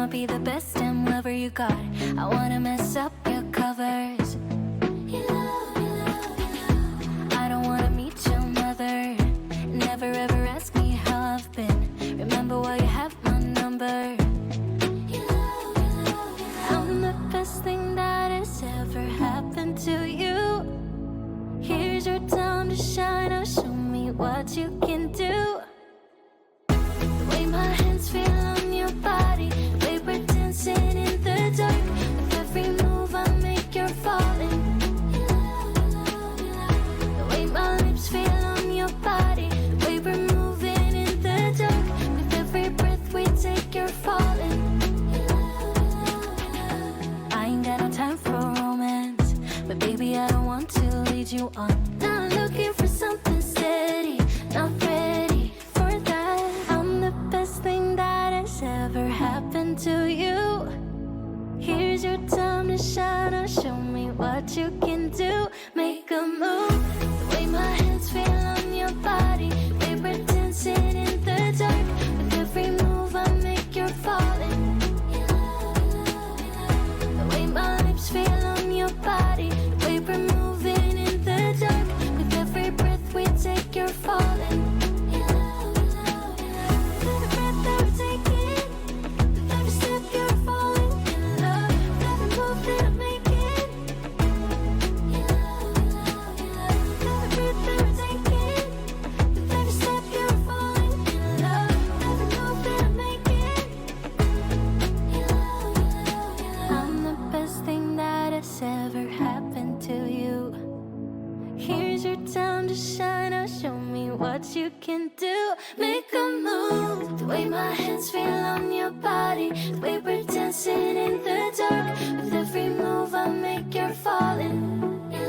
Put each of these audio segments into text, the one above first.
be the best damn lover you got. I wanna mess up your covers. I don't wanna meet your mother. Never ever ask me how I've been. Remember why you have my number. I'm the best thing that has ever happened to you. Here's your time to shine. Now show me what you can do. The way my hands feel on your body, the way we're dancing in the dark. With every move I make, you're falling. The way my lips feel on your body, the way we're moving in the dark. With every breath we take, you're falling. I ain't got no time for romance, but baby I don't want to lead you on. Not looking for something steady, not ready for that. I'm the best thing that has ever happened to you. Here's your time to shine. Now show me what you can do. Make a move. The way my hands feel on your body, the way we're dancing in the dark. With every move I make, you're falling. The way my lips feel on your body, the way we're moving in the dark. With every breath we take, you're falling. Every breath that we're taking, with every step you're falling in love. With every move that I'm making, every breath that we're taking, with every step you're falling in love. With every move that I'm making, I'm the best thing that has ever happened to you. Here's your time to shine. Now show me what you can do. Make a move. The way my hands feel on your body, the way we're dancing in the dark. With every move I make, you're falling. The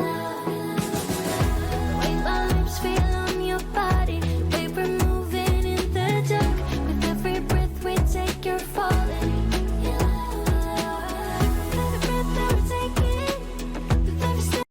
way my lips feel on your body, the way we're moving in the dark. With every breath we take, you're falling. Every breath that we're taking, with every step.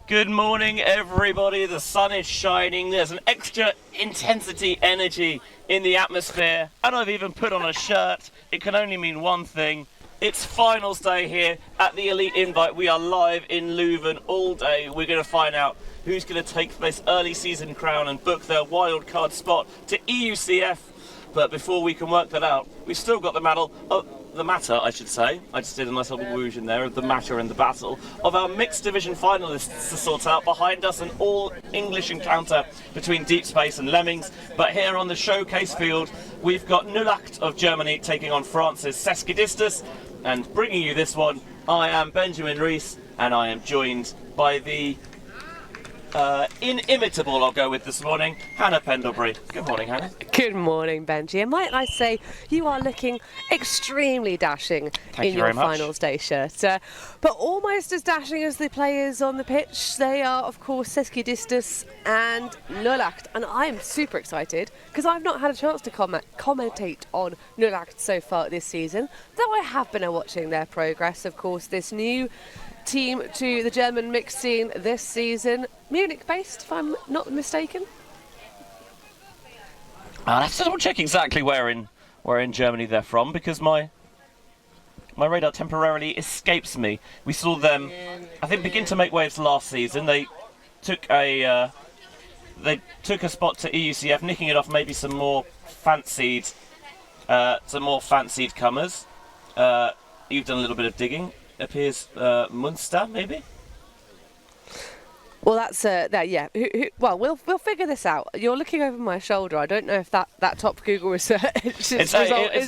Good morning, everybody. The sun is shining. There's an extra intensity energy in the atmosphere. And I've even put on a shirt. It can only mean one thing. It's finals day here at the Elite Invite. We are live in Leuven all day. We're going to find out who's going to take this early season crown and book their wild card spot to EUCS. But before we can work that out, we've still got the matter, I should say. I just did a nice little whoosh in there of the matter and the battle of our mixed division finalists to sort out. Behind us, an all-English encounter between Deep Space and Lemmings. But here on the showcase field, we've got Nullacht of Germany taking on France's Sesquidistus. And bringing you this one, I am Benjamin Rees, and I am joined by the inimitable, I'll go with this morning, Hannah Pendlebury. Good morning, Hannah. Good morning, Benji. And might I say, you are looking extremely dashing in your finals day shirt. But almost as dashing as the players on the pitch. They are, of course, Sesquidistus and Nullacht. And I'm super excited because I've not had a chance to commentate on Nullacht so far this season, though I have been watching their progress. Of course, this new team to the German mixed scene this season, Munich-based, if I'm not mistaken. I'll have to double check exactly where in Germany they're from, because my radar temporarily escapes me. We saw them, I think, begin to make waves last season. They took a spot to EUCS, nicking it off maybe some more fancied comers. You've done a little bit of digging. Appears Munster, maybe. Well, that's yeah. Well, we'll figure this out. You're looking over my shoulder. I don't know if that top Google research it's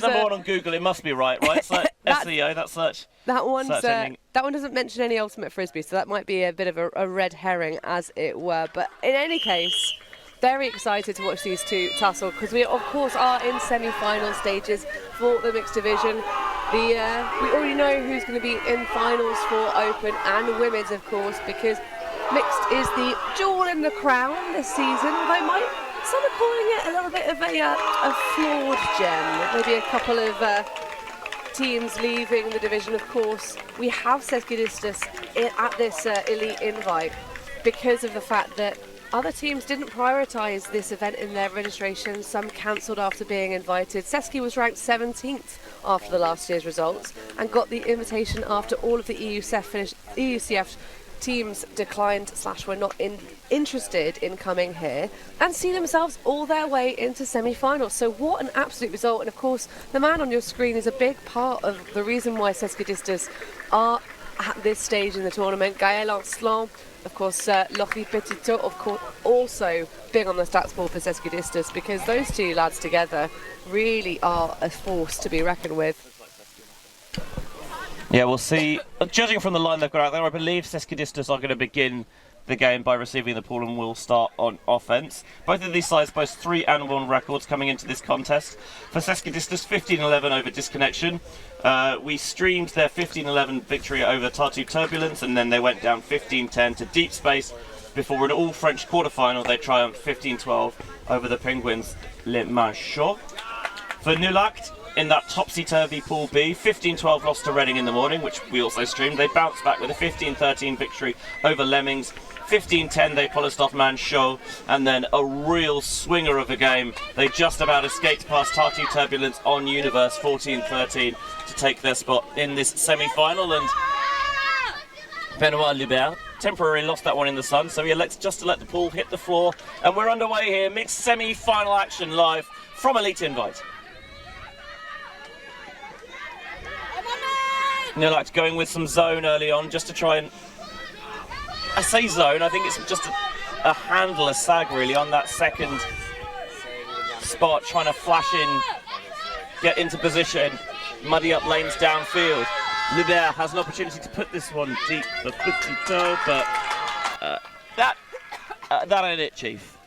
number one on Google. It must be right? It's like SEO. That search. That one doesn't mention any ultimate frisbee, so that might be a bit of a red herring, as it were. But in any case, very excited to watch these two tussle, because we of course are in semi-final stages for the mixed division. We already know who's going to be in finals for Open and Women's, of course, because mixed is the jewel in the crown this season. Although some are calling it a little bit of a flawed gem. Maybe a couple of teams leaving the division. Of course, we have Sesquidistus at this elite invite. because of the fact that other teams didn't prioritise this event in their registration. Some cancelled after being invited. Sesquidistus was ranked 17th after the last year's results and got the invitation after all of the EUCF teams declined / were not interested in coming here and see themselves all their way into semi-finals. So what an absolute result. And of course, the man on your screen is a big part of the reason why Sesquidistus are at this stage in the tournament. Gaël Ancelin, of course, Lochi Petitot, of course, also big on the stats board for Sesquidistus, because those two lads together really are a force to be reckoned with. Yeah, we'll see. Judging from the line they've got out there, I believe Sesquidistus are going to begin the game by receiving the ball and will start on offence. Both of these sides boast 3-1 records coming into this contest. For Sesquidistus, 15-11 over Disconnection. We streamed their 15-11 victory over Tartu Turbulence, and then they went down 15-10 to Deep Space before an all-French quarter-final they triumphed 15-12 over the Penguins Le Manchot. For Nullacht, in that topsy-turvy Pool B, 15-12 lost to Reading in the morning, which we also streamed. They bounced back with a 15-13 victory over Lemmings. 15-10 they polished off Manchot, and then a real swinger of a game. They just about escaped past Tartu Turbulence on Universe 14-13 to take their spot in this semi-final, and Benoit Lubert temporarily lost that one in the sun, so he elects just to let the pool hit the floor, and we're underway here. Mixed semi-final action live from Elite Invite. Nullacht going with some zone early on just to try and... I say zone, I think it's just a handler sag really on that second spot, trying to flash in, get into position, muddy up lanes downfield. Libert has an opportunity to put this one deep for Petitot, but that ain't it, Chief.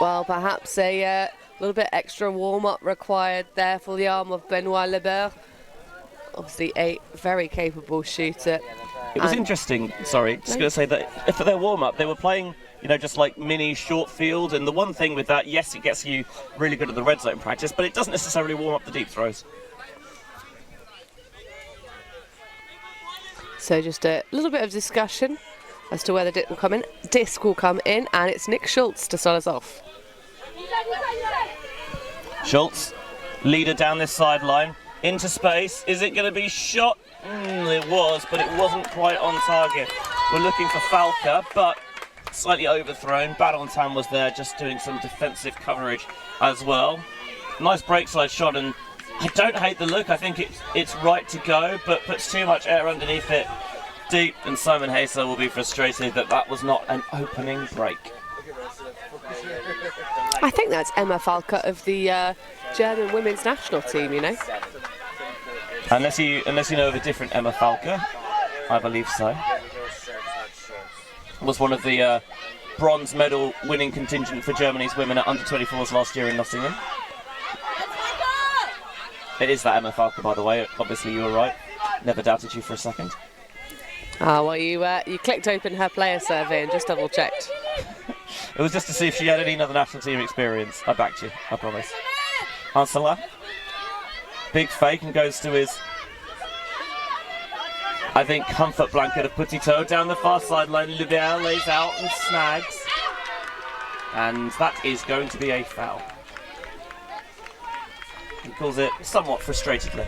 Well, perhaps a little bit extra warm-up required there for the arm of Benoit Lebert. Obviously a very capable shooter. It was interesting, sorry, just going to say that for their warm-up, they were playing, you know, just like mini short field, and the one thing with that, yes, it gets you really good at the red zone practice, but it doesn't necessarily warm up the deep throws. So just a little bit of discussion as to whether disc will come in, and it's Nick Schultz to start us off. Schultz, leader down this sideline, into space. Is it going to be shot? It was, but it wasn't quite on target. We're looking for Falca, but slightly overthrown. Badontan was there just doing some defensive coverage as well. Nice break side shot, and I don't hate the look. I think it's right to go, but puts too much air underneath it deep, and Simon Haser will be frustrated that was not an opening break. I think that's Emma Falca of the German women's national team, you know. Unless you know of a different Emma Falca, I believe so. Was one of the bronze medal winning contingent for Germany's women at under-24s last year in Nottingham. It is that Emma Falca, by the way. Obviously, you were right. Never doubted you for a second. Well, you clicked open her player survey and just double-checked. It was just to see if she had any other national team experience. I backed you, I promise. Ansela. Big fake and goes to his, I think, comfort blanket of Petitot down the far sideline. Lubert lays out and snags. And that is going to be a foul. He calls it somewhat frustratedly.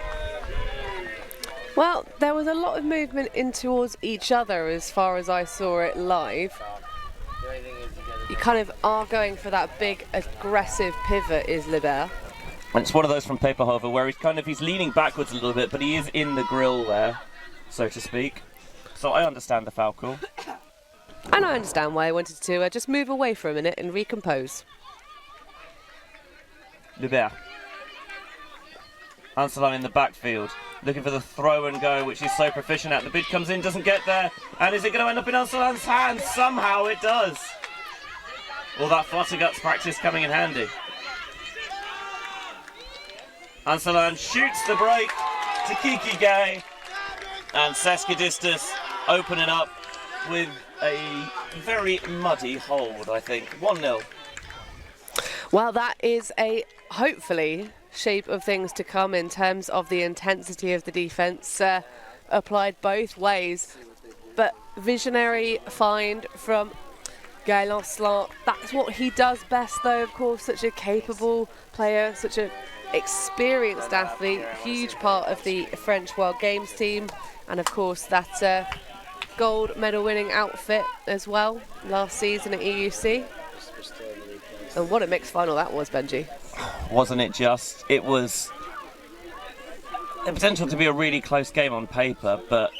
Well, there was a lot of movement in towards each other as far as I saw it live. You kind of are going for that big aggressive pivot, is Lebert. And it's one of those from Peperhofer where he's leaning backwards a little bit, but he is in the grill there, so to speak. So I understand the foul call. And I understand why I wanted to just move away for a minute and recompose. Lebert. Anselin in the backfield, looking for the throw and go, which he's so proficient at. The bid comes in, doesn't get there. And is it going to end up in Anselin's hands? Somehow it does. All that Flutterguts practice coming in handy. Anselin shoots the break to Kiki Gay. And Sesquidistus opening up with a very muddy hold, I think. 1-0. Well, that is a, hopefully, shape of things to come in terms of the intensity of the defence applied both ways. but visionary find from Gaël Lancelot. That's what he does best, though, of course. Such a capable player, such an experienced athlete, huge part of the French World Games team, and of course that gold medal winning outfit as well last season at EUC. And what a mixed final that was, Benji. Wasn't it just? It was the potential to be a really close game on paper, but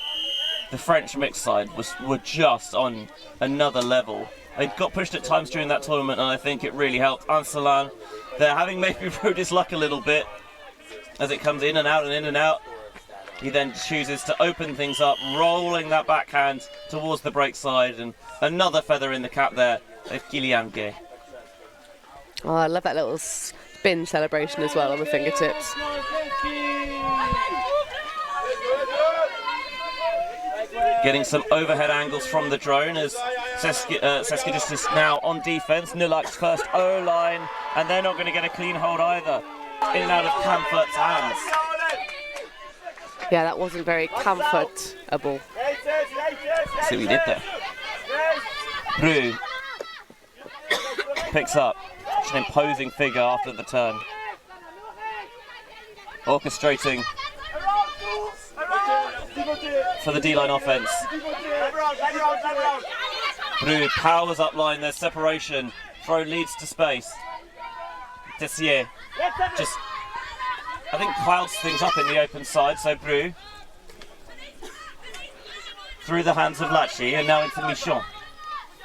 the French mixed side were just on another level. They got pushed at times during that tournament, and I think it really helped. Anselan, they're having maybe rode his luck a little bit as it comes in and out and in and out. He then chooses to open things up, rolling that backhand towards the break side, and another feather in the cap there of Kylian Gay. Oh, I love that little spin celebration as well on the fingertips. Getting some overhead angles from the drone as Sesquidistus now on defence. Nullacht's first O-line, and they're not going to get a clean hold either. In and out of Camfurt's hands. Yeah, that wasn't very comfortable. See what he did there. Bru picks up. Such an imposing figure after the turn. Orchestrating for the D-line offense. Bru powers up line, there's separation. Throw leads to space. Tessier just, I think, clouds things up in the open side, so Bru through the hands of Lachi, and now into Michon.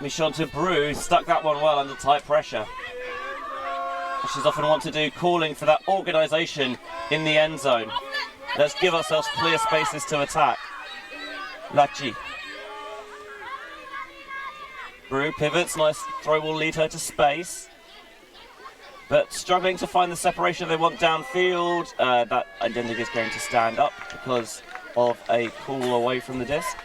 Michon to Bru, stuck that one well under tight pressure. She's often want to do, calling for that organisation in the end zone. Let's give ourselves clear spaces to attack. Lachi. Bru pivots, nice throw will lead her to space. But struggling to find the separation they want downfield. That I don't think is going to stand up because of a call away from the disc.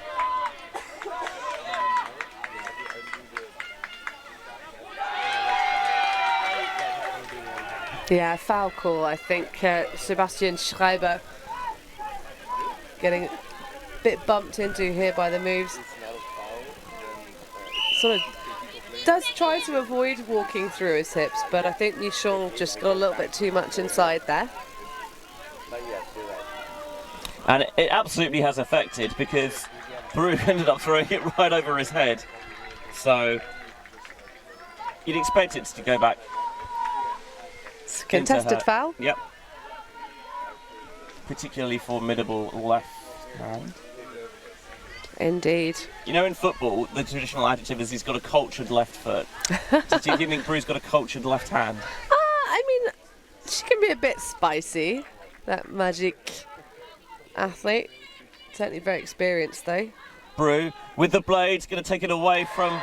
Yeah, foul call. I think Sebastian Schreiber getting a bit bumped into here by the moves. Sort of does try to avoid walking through his hips, but I think Michon just got a little bit too much inside there. And it absolutely has affected because Bru ended up throwing it right over his head. So you'd expect it to go back. Contested foul? Yep. Particularly formidable left hand. Indeed. You know, in football, the traditional adjective is he's got a cultured left foot. Do you think Bru's got a cultured left hand? I mean, she can be a bit spicy, that magic athlete. Certainly very experienced, though. Bru with the blade, going to take it away from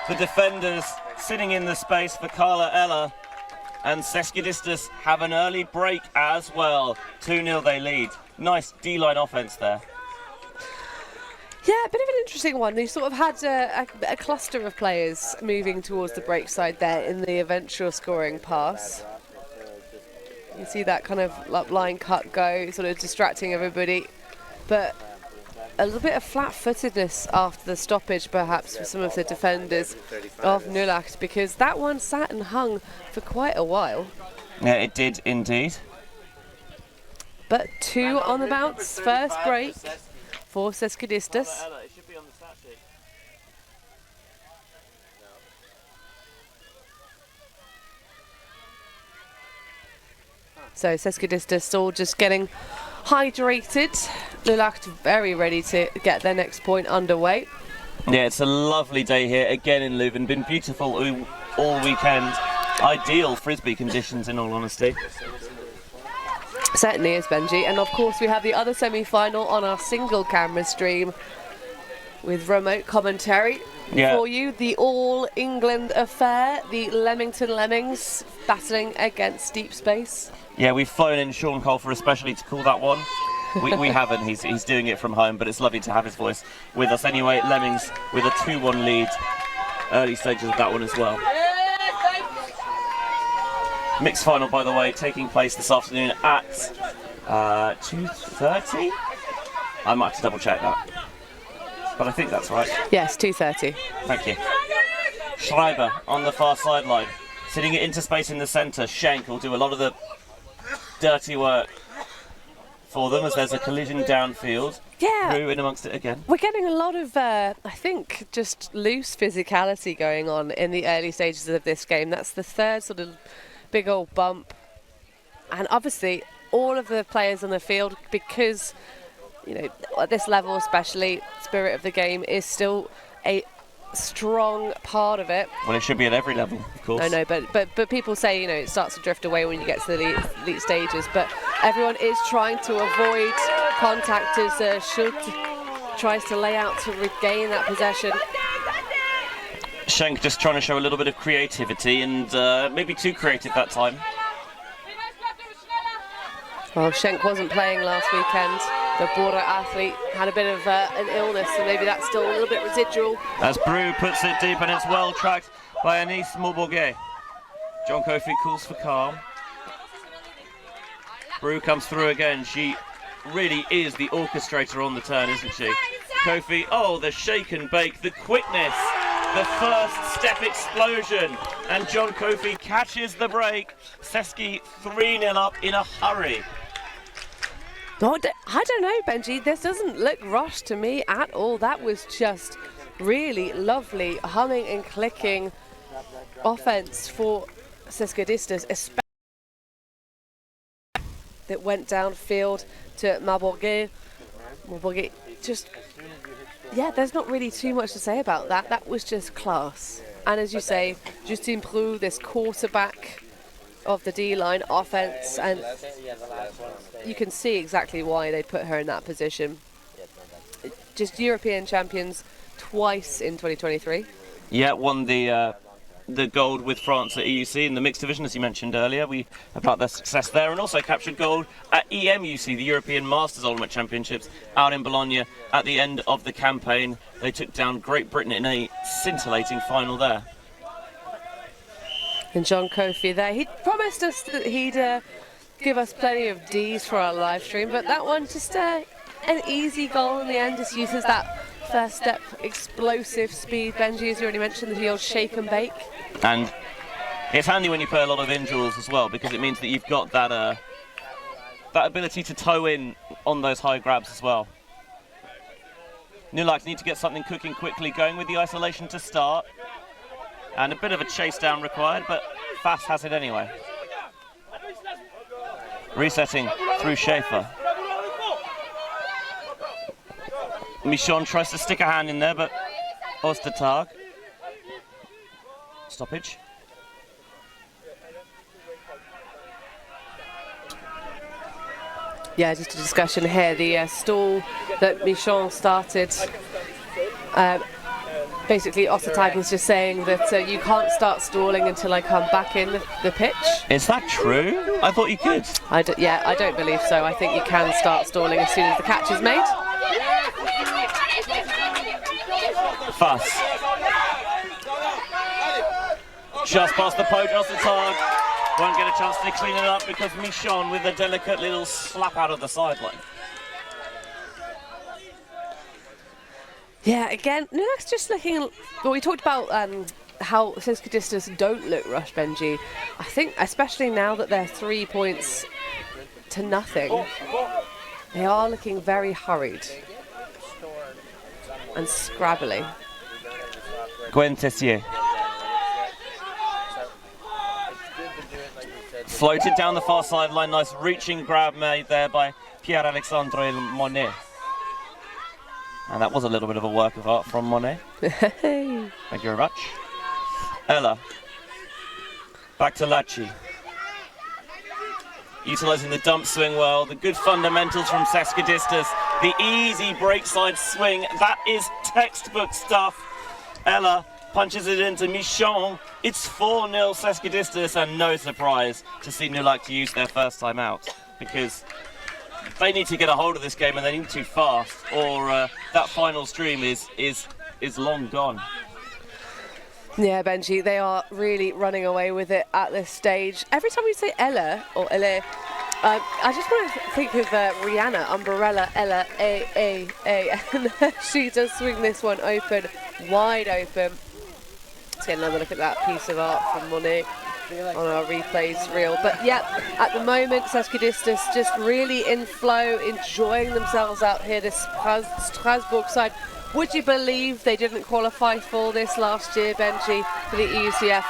the defenders, sitting in the space for Carla Eller. And Sesquidistus have an early break as well. 2-0 they lead. Nice D-line offense there. Yeah, a bit of an interesting one. They sort of had a cluster of players moving towards the break side there in the eventual scoring pass. You see that kind of line cut go, sort of distracting everybody. But a little bit of flat-footedness after the stoppage, perhaps, for some of the defenders of Nullacht, because that one sat and hung for quite a while. Yeah, it did indeed. But 2 on the bounce, first break for Sesquidistus. So Sesquidistus all just getting hydrated. Nullacht very ready to get their next point underway. Yeah, it's a lovely day here again in Leuven. Been beautiful all weekend. Ideal frisbee conditions, in all honesty. Certainly is, Benji. And of course we have the other semi-final on our single camera stream with remote commentary for you. The All England affair, the Leamington Lemmings battling against Deep Space. Yeah, we've flown in Sean Colfer especially to call that one. We haven't, he's doing it from home, but it's lovely to have his voice with us anyway. Lemmings with a 2-1 lead, early stages of that one as well. Mixed final, by the way, taking place this afternoon at 2:30. I might have to double check that. but I think that's right. Yes, 2:30. Thank you. Schreiber on the far sideline, sitting it into space in the centre. Schenk will do a lot of the dirty work for them as there's a collision downfield. Yeah. Brew in amongst it again. We're getting a lot of, I think, just loose physicality going on in the early stages of this game. That's the third sort of big old bump. And obviously, all of the players on the field, because, you know, at this level especially, spirit of the game is still a strong part of it. Well, it should be at every level, of course. I know, but people say, you know, it starts to drift away when you get to the elite stages. But everyone is trying to avoid contact as Schultz tries to lay out to regain that possession. Schenk just trying to show a little bit of creativity and maybe too creative that time. Well, Schenk wasn't playing last weekend. The border athlete had a bit of an illness, so maybe that's still a little bit residual. As Brew puts it deep and it's well tracked by Anis Maubourguet. John Kofi calls for calm. Brew comes through again. She really is the orchestrator on the turn, isn't she? Kofi, oh, the shake and bake, the quickness, the first step explosion. And John Kofi catches the break. Seski 3-0 up in a hurry. Oh, I don't know, Benji. This doesn't look rushed to me at all. That was just really lovely humming and clicking offense for Sesquidistus, especially that went downfield to Maubourguet. Maubourguet just, yeah, there's not really too much to say about that. That was just class. And as you say, Justine Brew, this quarterback of the D-line offense, and you can see exactly why they put her in that position. Just European champions twice in 2023. Yeah, won the gold with France at EUC in the mixed division, as you mentioned earlier. We about their success there, and also captured gold at EMUC, the European Masters Ultimate Championships, out in Bologna at the end of the campaign. They took down Great Britain in a scintillating final there. And John Kofi there, he promised us that he'd give us plenty of Ds for our live stream, but that one just an easy goal in the end. Just uses that first step explosive speed. Benji, as you already mentioned, the old shake and bake. And it's handy when you play a lot of individuals as well, because it means that you've got that that ability to toe in on those high grabs as well. Nullacht need to get something cooking quickly, going with the isolation to start. And a bit of a chase down required, but Fass has it anyway. Resetting through Schaefer. Michon tries to stick a hand in there, but Ostertag. Stoppage. Yeah, just a discussion here. The stall that Michon started, basically Ostertag is just saying that you can't start stalling until I come back in the pitch. Is that true? I thought you could. Yeah, I don't believe so. I think you can start stalling as soon as the catch is made. Fass. Just past the poach, Ostertag. Won't get a chance to clean it up because Michon with a delicate little slap out of the sideline. Yeah, again, no, that's just looking. Well, we talked about how Sesquidistus don't look rushed, Benji. I think, especially now that they're 3 points to nothing, they are looking very hurried and scrabbly. Gwen Tessier. Floated down the far sideline, nice reaching grab made there by Pierre-Alexandre Monet. And that was a little bit of a work of art from Monet. Thank you very much. Ella. Back to Lachi. Utilising the dump swing well, the good fundamentals from Sesquidistus, the easy break side swing, that is textbook stuff. Ella punches it into Michon. It's 4-0 Sesquidistus, and no surprise to see Nullacht use their first time out, because they need to get a hold of this game and they need to fast, or that final stream is long gone. Yeah, Benji, they are really running away with it at this stage. Every time we say Ella or Elle, I just want to think of Rihanna, Umbrella, Ella, A, and she does swing this one open, wide open. Let's get another look at that piece of art from Monique on our replays reel. But yeah, at the moment, Sesquidistus just really in flow, enjoying themselves out here, this Strasbourg side. Would you believe they didn't qualify for this last year, Benji, for the EUCS?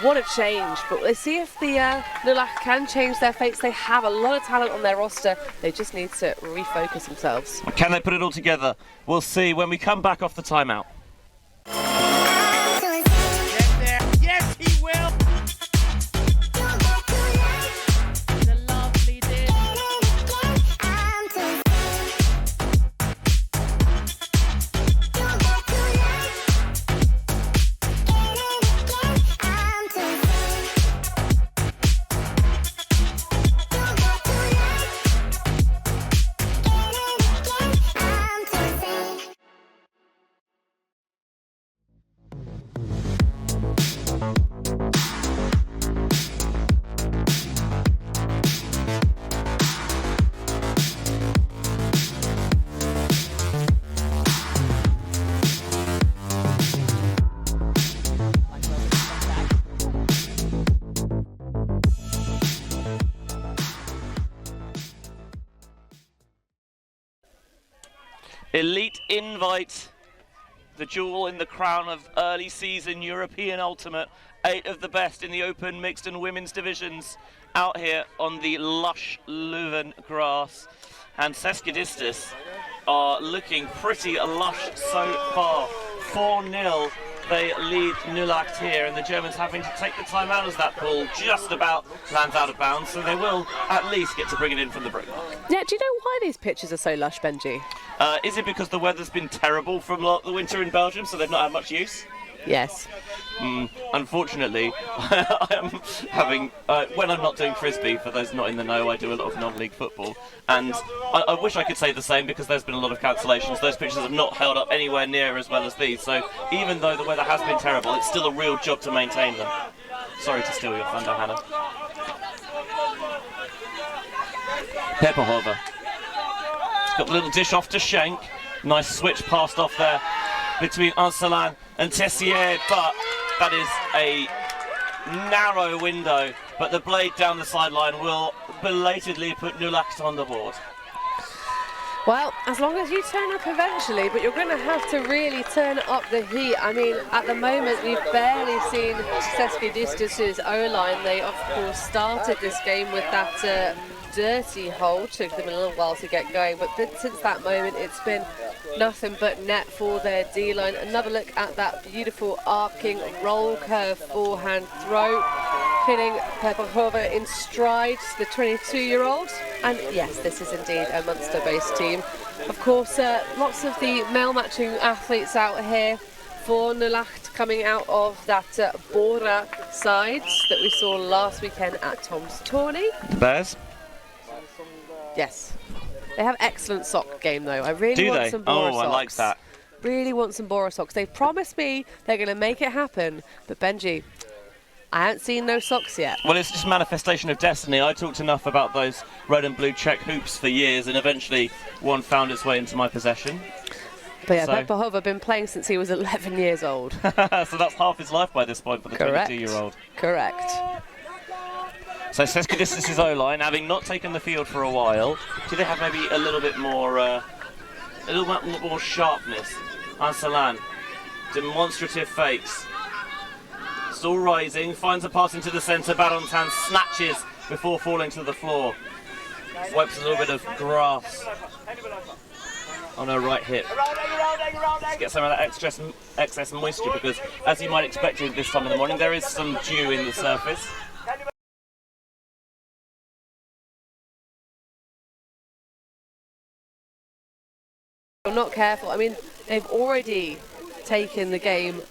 What a change, but let's see if the Nullacht can change their fates. They have a lot of talent on their roster. They just need to refocus themselves. Can they put it all together? We'll see when we come back off the timeout. Yes, he will. The lovely did. Elite Invite, the jewel in the crown of early season European Ultimate. 8 of the best in the open, mixed and women's divisions out here on the lush Leuven grass. And Sesquidistus are looking pretty lush so far. 4-0 they lead Nullacht here, and the Germans having to take the time out as that ball just about lands out of bounds, so they will at least get to bring it in from the brick mark. Yeah, do you know why these pitches are so lush, Benji? Is it because the weather's been terrible from the winter in Belgium, so they've not had much use? Yes. Unfortunately, I am having, when I'm not doing frisbee, for those not in the know, I do a lot of non-league football, and I wish I could say the same because there's been a lot of cancellations. Those pitches have not held up anywhere near as well as these, so even though the weather has been terrible, it's still a real job to maintain them. Sorry to steal your thunder, Hannah. Pepperhover. It's got a little dish off to Schenk. Nice switch passed off there between Ancelan and Tessier, but that is a narrow window, but the blade down the sideline will belatedly put Nullacht on the board. Well, as long as you turn up eventually, but you're going to have to really turn up the heat. I mean, at the moment, we've barely seen Sesquidistus' O-line. They, of course, started this game with that dirty hole. Took them a little while to get going, but since that moment, it's been nothing but net for their D-line. Another look at that beautiful arcing roll curve forehand throw, hitting Pepperhover in stride, the 22-year-old. And yes, this is indeed a Munster-based team. Of course, lots of the male matching athletes out here for Nullacht coming out of that Bora side that we saw last weekend at Tom's Tourney. The Bears? Yes. They have excellent sock game though. I really want some Bora socks. I like that. Really want some Bora socks. They promised me they're going to make it happen, but Benji, I haven't seen no socks yet. Well, it's just manifestation of destiny. I talked enough about those red and blue check hoops for years, and eventually one found its way into my possession. But yeah, So- Pepperhover been playing since he was 11 years old. So that's half his life by this point for the Correct. 22-year-old. Correct. So Sesquidistus' O-line, having not taken the field for a while, do they have maybe a little bit more sharpness? Ancelan, demonstrative fakes. Still rising, finds a pass into the centre, Barontan snatches before falling to the floor. Wipes a little bit of grass on her right hip. Let's get some of that excess moisture, because as you might expect at this time of the morning, there is some dew in the surface. You're not careful. I mean, they've already taken the game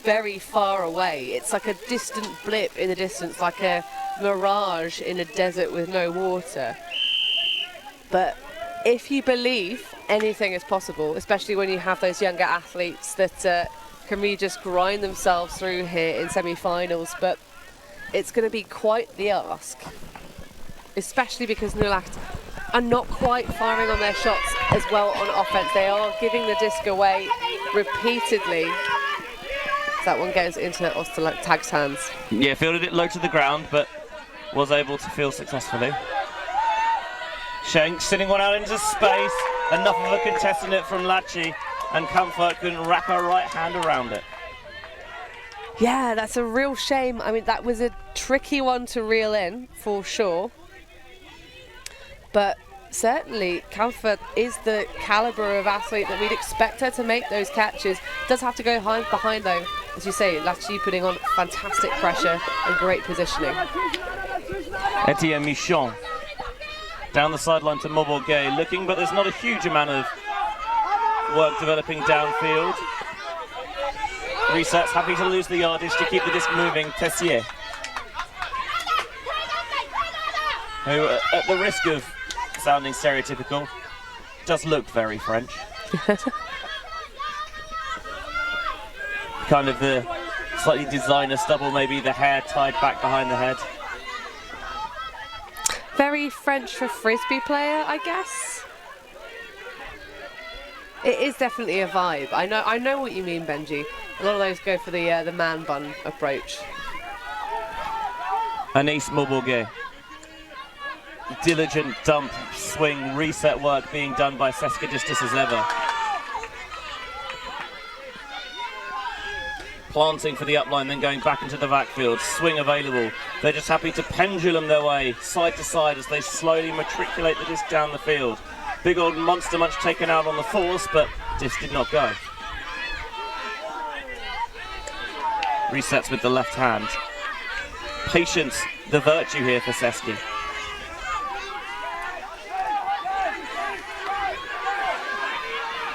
very far away. It's like a distant blip in the distance, like a mirage in a desert with no water. But if you believe anything is possible, especially when you have those younger athletes that can really just grind themselves through here in semi-finals, but it's going to be quite the ask. especially because Nullacht are not quite firing on their shots as well on offense. They are giving the disc away repeatedly. That one goes into Ostertag's hands. Yeah, fielded it low to the ground, but was able to field successfully. Schenk sitting one out into space. Enough of a contest in it from Lachi, and Comfort couldn't wrap her right hand around it. Yeah, that's a real shame. I mean, that was a tricky one to reel in, for sure. But certainly, Comfort is the calibre of athlete that we'd expect her to make those catches. Does have to go behind, though. As you say, Lachi putting on fantastic pressure and great positioning. Etienne Michon down the sideline to Moborgay, looking, but there's not a huge amount of work developing downfield. Resets, happy to lose the yardage to keep the disc moving. Tessier, who, at the risk of sounding stereotypical, does look very French. Kind of the slightly designer stubble, maybe the hair tied back behind the head. Very French for frisbee player, I guess. It is definitely a vibe. I know what you mean, Benji. A lot of those go for the man bun approach. Anis Moborgay. Diligent dump, swing, reset work being done by Sesquidistus as ever. Planting for the upline, then going back into the backfield. Swing available. They're just happy to pendulum their way side to side as they slowly matriculate the disc down the field. Big old monster munch taken out on the force, but disc did not go. Resets with the left hand. Patience, the virtue here for Sesky.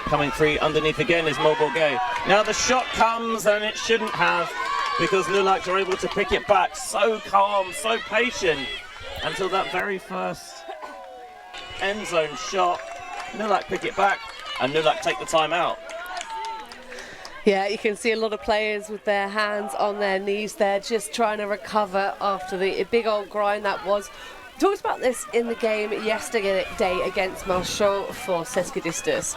Coming free underneath again is Moborgay. Now the shot comes, and it shouldn't have, because Nullacht are able to pick it back. So calm, so patient, until that very first end zone shot. Nullacht pick it back, and Nullacht take the time out. Yeah, you can see a lot of players with their hands on their knees there, just trying to recover after the big old grind that was. We talked about this in the game yesterday against Malchaux for Sesquidistus.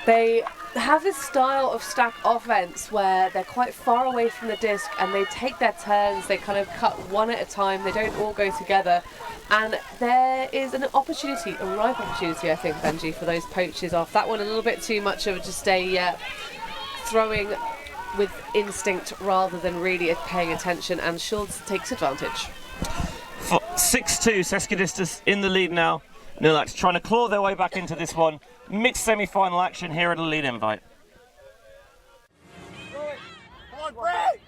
They have this style of stack offense where they're quite far away from the disc and they take their turns, they kind of cut one at a time, they don't all go together. And there is an opportunity, a ripe opportunity, I think, Benji, for those poachers off. That one a little bit too much of just a throwing with instinct rather than really paying attention, and Schultz takes advantage. 6-2, Sesquidistus in the lead now. Nullacht trying to claw their way back into this one. Mixed semi-final action here at a lead invite. Come on, break!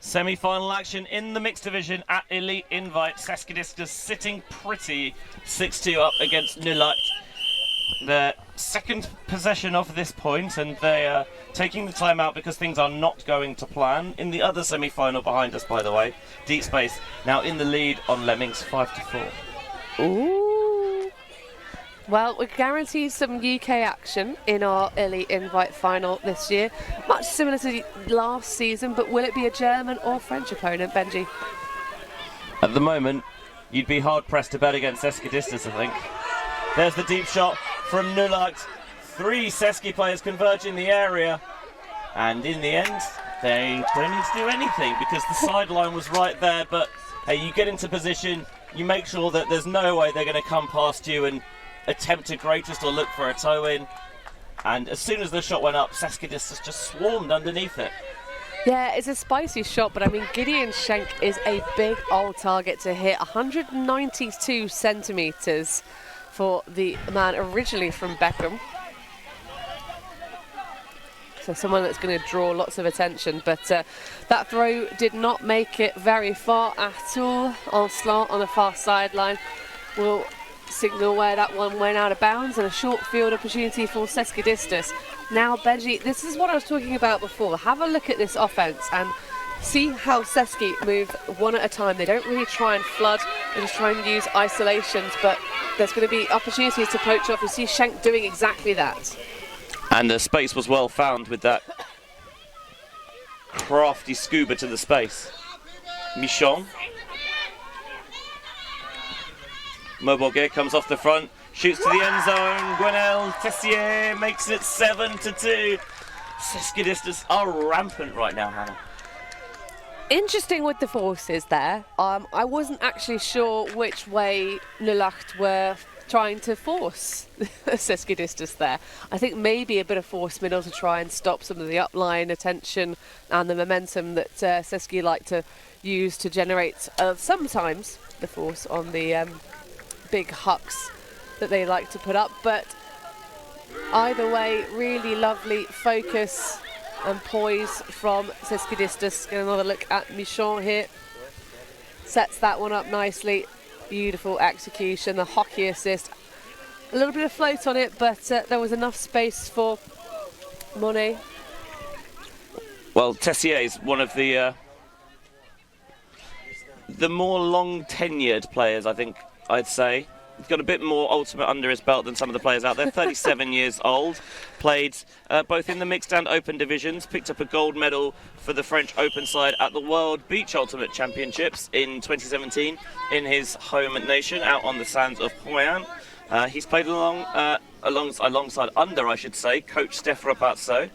Semi-final action in the mixed division at Elite Invite. Sesquidistus sitting pretty, 6-2 up against Nullacht. Their second possession of this point, and they are taking the time out because things are not going to plan. In the other semi-final behind us, by the way, Deep Space now in the lead on Lemmings, 5-4. Ooh. Well, we're guaranteed some UK action in our Elite Invite final this year. Much similar to last season, but will it be a German or French opponent, Benji? At the moment, you'd be hard-pressed to bet against Sesquidistus, I think. There's the deep shot from Nullacht. 3 Sesky players converge in the area. And in the end, they don't need to do anything because the sideline was right there. But, hey, you get into position, you make sure that there's no way they're going to come past you and attempt a greatest or look for a toe in, and as soon as the shot went up, Sesquidistus just swarmed underneath it. Yeah, it's a spicy shot, but I mean, Gideon Schenk is a big old target to hit. 192 centimetres for the man originally from Beckham. so someone that's going to draw lots of attention. But that throw did not make it very far at all. Enslant on the far sideline will signal where that one went out of bounds, and a short field opportunity for Sesquidistus. Now, Benji, this is what I was talking about before. Have a look at this offense and see how Seski move one at a time. They don't really try and flood, they just try and use isolations, but there's going to be opportunities to poach off. You see Schenk doing exactly that. And the space was well found with that crafty scuba to the space. Michon. Mobogue comes off the front, shoots to the end zone. Gwenel Tessier makes it 7-2. Sesquidistus are rampant right now, Hannah. Interesting with the forces there. I wasn't actually sure which way Nullacht were trying to force Sesquidistus there. I think maybe a bit of force middle to try and stop some of the upline attention and the momentum that Seski like to use to generate sometimes the force on the big hucks that they like to put up. But either way, really lovely focus and poise from Sesquidistus. Get another look at Michon here. Sets that one up nicely. Beautiful execution, the hockey assist. A little bit of float on it, but there was enough space for Monet. Well, Tessier is one of the more long-tenured players, I think I'd say. He's got a bit more ultimate under his belt than some of the players out there. 37 years old, played both in the mixed and open divisions, picked up a gold medal for the French Open side at the World Beach Ultimate Championships in 2017 in his home nation, out on the sands of Royan. He's played alongside under, I should say, coach Steph Rapazzo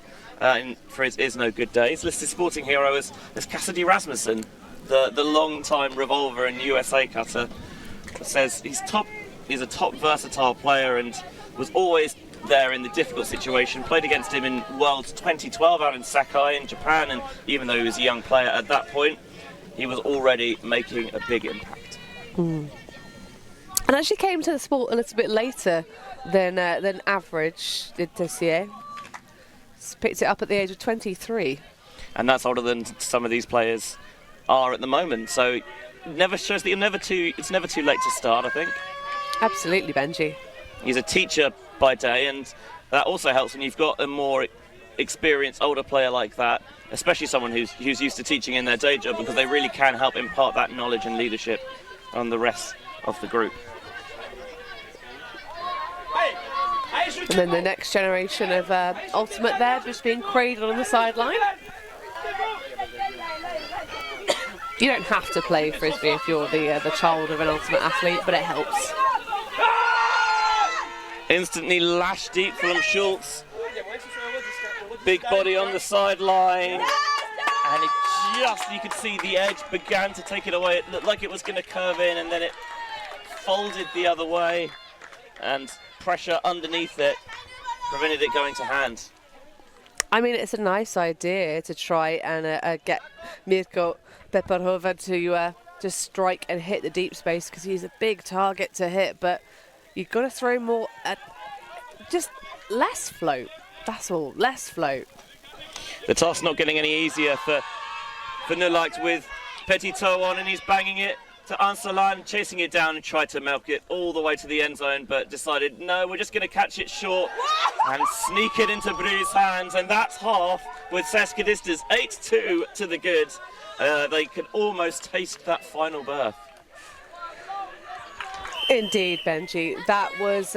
for his Is No Good days. Listed sporting hero is Cassidy Rasmussen, the long-time revolver and USA cutter. Says he's a top versatile player and was always there in the difficult situation. Played against him in Worlds 2012 out in Sakai in Japan, and even though he was a young player at that point, he was already making a big impact. And actually came to the sport a little bit later than average, did Tessier. Picked it up at the age of 23. And that's older than some of these players are at the moment, so never shows that it's never too late to start, I think. Absolutely, Benji. He's a teacher by day, and that also helps when you've got a more experienced older player like that, especially someone who's used to teaching in their day job, because they really can help impart that knowledge and leadership on the rest of the group. And then the next generation of ultimate there, just being cradled on the sideline. You don't have to play frisbee if you're the child of an ultimate athlete, but it helps. Instantly lashed deep from Schultz. Big body on the sideline. And you could see the edge began to take it away. It looked like it was going to curve in, and then it folded the other way. And pressure underneath it prevented it going to hand. I mean, it's a nice idea to try and get Mirko Peparova to just strike and hit the deep space, because he's a big target to hit, but you've got to throw more at just less float. That's all, less float. The toss not getting any easier for Nullacht with Petitot on, and he's banging it to Ansalan, chasing it down and tried to milk it all the way to the end zone, but decided, no, we're just going to catch it short and sneak it into Bru's hands, and that's half with Sesquidistus 8-2 to the good. They could almost taste that final berth. Indeed, Benji. That was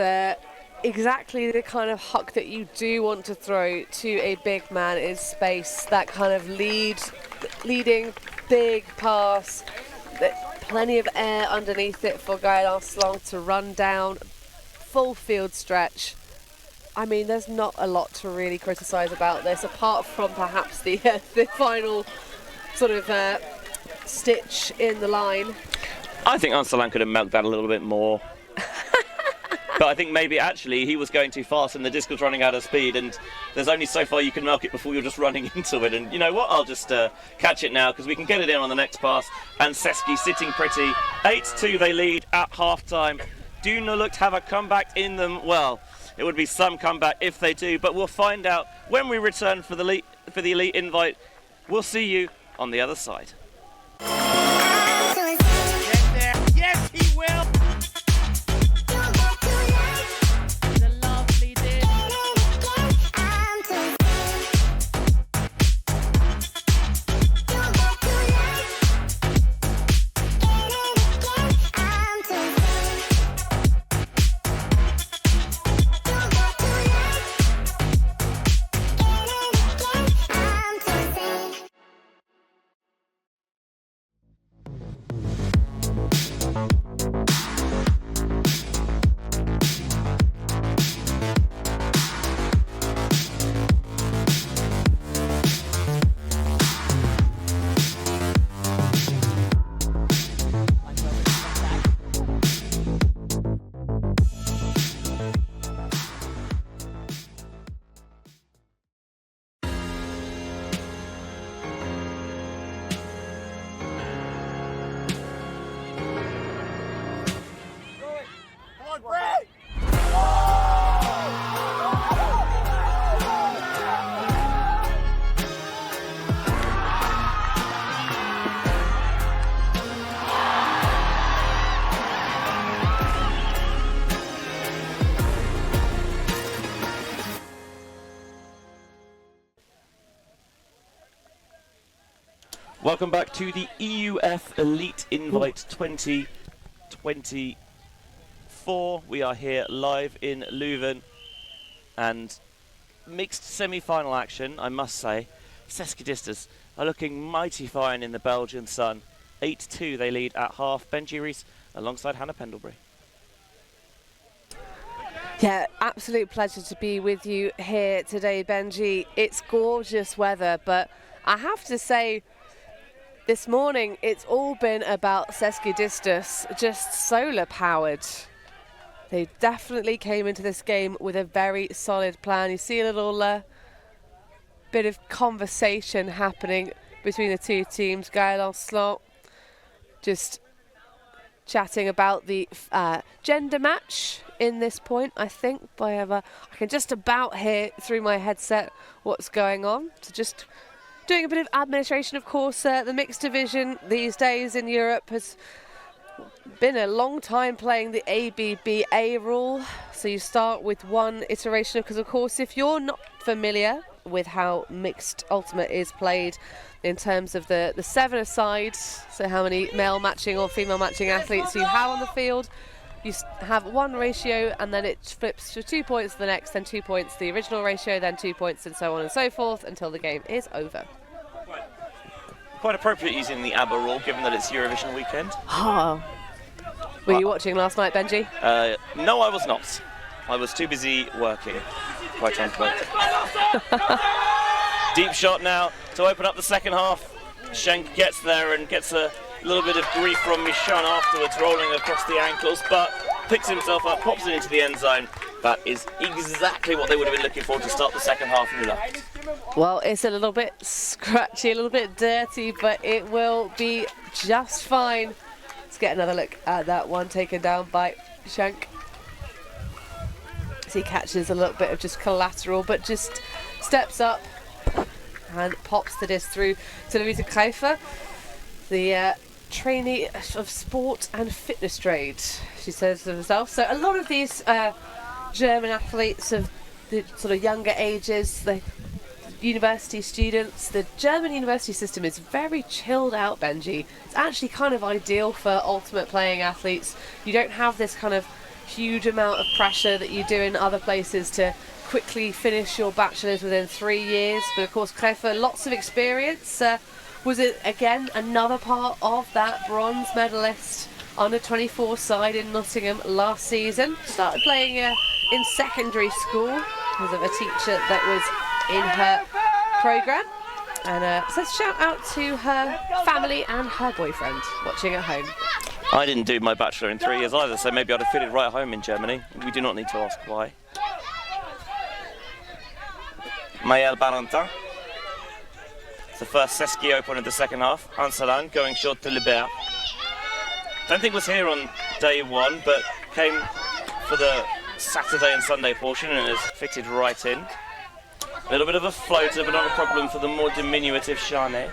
exactly the kind of huck that you do want to throw to a big man in space. That kind of leading big pass. Plenty of air underneath it for Gaël Enslant to run down. Full field stretch. I mean, there's not a lot to really criticise about this, apart from perhaps the final sort of stitch in the line. I think Ansalan could have milked that a little bit more. But I think maybe actually he was going too fast and the disc was running out of speed, and there's only so far you can milk it before you're just running into it. And you know what, I'll just catch it now because we can get it in on the next pass. And Seski sitting pretty. 8-2 they lead at half-time. Do Nullacht have a comeback in them? Well, It would be some comeback if they do, but we'll find out when we return for the elite invite. We'll see you on the other side. Get there. Yes, he will. The lovely did. Come on, Brad! Welcome back to the EUF Elite Invite 2024. We are here live in Leuven, and mixed semi-final action, I must say. Sesquidistus are looking mighty fine in the Belgian sun. 8-2 they lead at half. Benji Rees alongside Hannah Pendlebury. Yeah, absolute pleasure to be with you here today, Benji. It's gorgeous weather, but I have to say, this morning, it's all been about Sesquidistus, just solar powered. They definitely came into this game with a very solid plan. You see a little bit of conversation happening between the two teams. Gaël Ancelot just chatting about the gender match in this point, I think. I can just about hear through my headset what's going on. So just doing a bit of administration, of course. The mixed division these days in Europe has been a long time playing the ABBA rule. So you start with one iteration, because of course if you're not familiar with how mixed ultimate is played in terms of the 7-a-side, so how many male matching or female matching athletes you have on the field, you have one ratio and then it flips to 2 points the next, then 2 points the original ratio, then 2 points, and so on and so forth until the game is over. Quite appropriate using the ABBA rule, given that it's Eurovision weekend. Were you watching last night, Benji? No, I was not. I was too busy working, quite frankly. Deep shot now to open up the second half. Schenk gets there and gets a little bit of grief from Michon afterwards, rolling across the ankles, but picks himself up, pops it into the end zone. That is exactly what they would have been looking for to start the second half. Nullacht. Well, it's a little bit scratchy, a little bit dirty, but it will be just fine. Let's get another look at that one taken down by Schenk. He catches a little bit of just collateral, but just steps up and pops the disc through to Louisa Kreifer, the trainee of sport and fitness trade, she says to herself. So a lot of these German athletes of the sort of younger ages, the university students, the German university system is very chilled out, Benji. It's actually kind of ideal for ultimate playing athletes. You don't have this kind of huge amount of pressure that you do in other places to quickly finish your bachelor's within 3 years. But of course, Kreifer, lots of experience. Was it again another part of that bronze medalist under 24 side in Nottingham last season? Started playing in secondary school because of a teacher that was in her programme. And so shout out to her family and her boyfriend watching at home. I didn't do my bachelor in 3 years either, so maybe I'd have fitted right home in Germany. We do not need to ask why. Maëlle Barentin. It's the first Sesqui Open of the second half. Ancelan going short to Libert. Don't think was here on day one, but came for the Saturday and Sunday portion and has fitted right in. A little bit of a floater, but not a problem for the more diminutive Shane.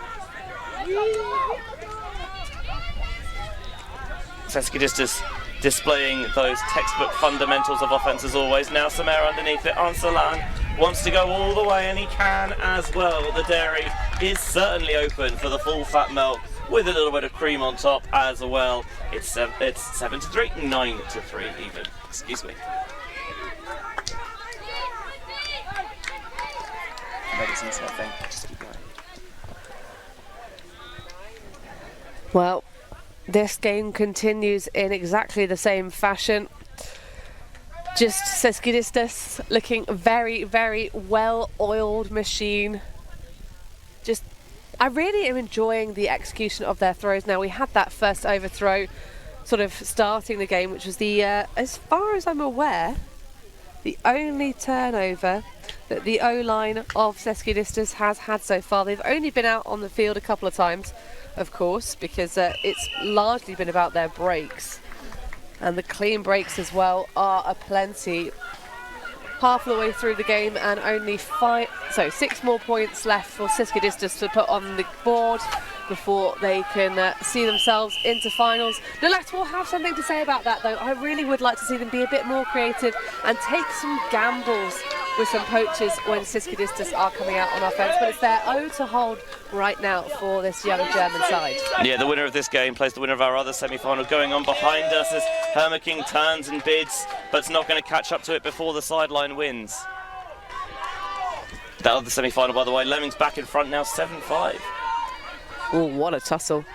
Sesquidistus displaying those textbook fundamentals of offense as always. Now some air underneath it. Ansalan wants to go all the way and he can as well. The dairy is certainly open for the full fat milk with a little bit of cream on top as well. It's 7-3, 9-3 even. Excuse me. Medicine's her thing. Just keep going. Well, this game continues in exactly the same fashion. Just Sesquidistus looking very, very well-oiled machine. Just, I really am enjoying the execution of their throws now. We had that first overthrow sort of starting the game, which was the, as far as I'm aware, the only turnover that the O-line of Sesquidistus has had so far. They've only been out on the field a couple of times, of course, because it's largely been about their breaks. And the clean breaks as well are aplenty. Half of the way through the game and only 6 more points left for Sesquidistus to put on the board before they can see themselves into finals. Nullacht will have something to say about that though. I really would like to see them be a bit more creative and take some gambles with some poachers when Sesquidistus are coming out on offense, but it's their own to hold right now for this young German side. Yeah, the winner of this game plays the winner of our other semi-final. Going on behind us as Hermeking turns and bids, but it's not going to catch up to it before the sideline wins. That other semi-final, by the way, Lemming's back in front now, 7-5. Oh, what a tussle.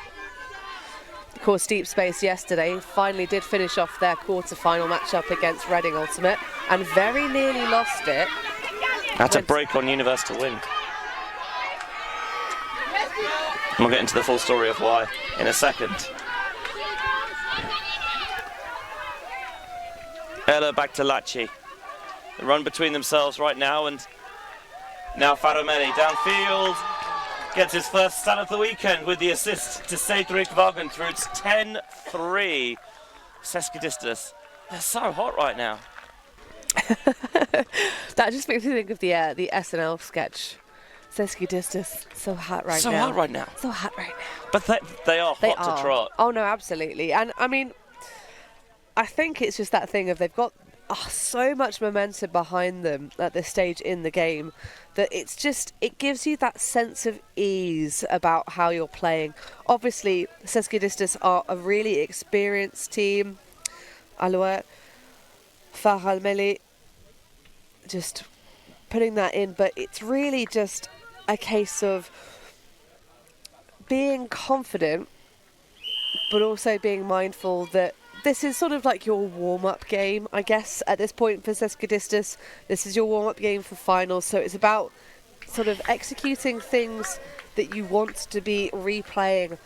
Of course, Deep Space yesterday finally did finish off their quarter-final matchup against Reading Ultimate and very nearly lost it. Had to break on Universe to win. And we'll get into the full story of why in a second. Ella back to Lachi. The run between themselves right now, and now Faromelli downfield. Gets his first stat of the weekend with the assist to Cedric Wagen through. It's 10-3. Sesquidistus. They're so hot right now. That just makes me think of the SNL sketch. Sesquidistus, so hot right now. So hot right now. So hot right now. But they are hot to trot. Oh no, absolutely. And I mean, I think it's just that thing of they've got so much momentum behind them at this stage in the game that it gives you that sense of ease about how you're playing. Obviously, Sesquidistus are a really experienced team. Alouette, Faromelli, just putting that in, but it's really just a case of being confident, but also being mindful that this is sort of like your warm-up game, I guess, at this point for Sesquidistus. This is your warm-up game for finals, so it's about sort of executing things that you want to be replaying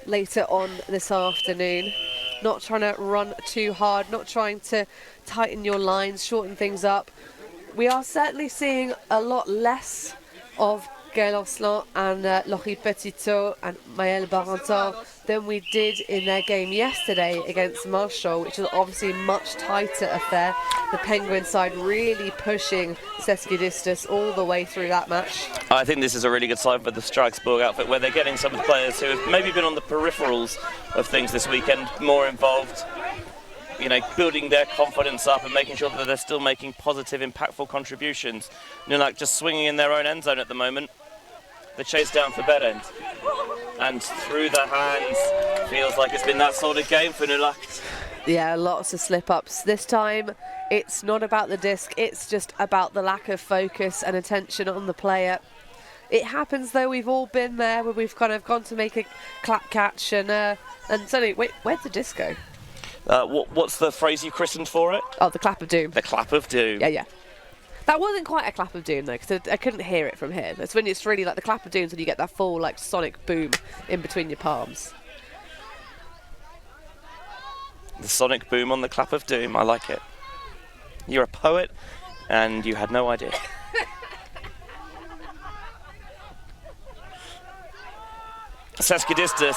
later on this afternoon. Not trying to run too hard, not trying to tighten your lines, shorten things up. We are certainly seeing a lot less of Gaël Oslan and Laurie Petitot and Maëlle Barentin than we did in their game yesterday against Marshall, which is obviously a much tighter affair. The Penguin side really pushing Sesquidistus all the way through that match. I think this is a really good sign for the Strasbourg outfit, where they're getting some of the players who have maybe been on the peripherals of things this weekend more involved. You know, building their confidence up and making sure that they're still making positive, impactful contributions. Nullacht just swinging in their own end zone at the moment. The chase down for Berend. And through the hands. Feels like it's been that sort of game for Nullacht. Yeah, lots of slip-ups. This time, it's not about the disc. It's just about the lack of focus and attention on the player. It happens, though. We've all been there where we've kind of gone to make a clap catch and suddenly, wait, where'd the disc go? What's the phrase you christened for it? Oh, the clap of doom. The clap of doom. Yeah. That wasn't quite a clap of doom, though, because I couldn't hear it from here. That's when it's really like the clap of doom, so you get that full, like, sonic boom in between your palms. The sonic boom on the clap of doom. I like it. You're a poet, and you had no idea. Sesquidistus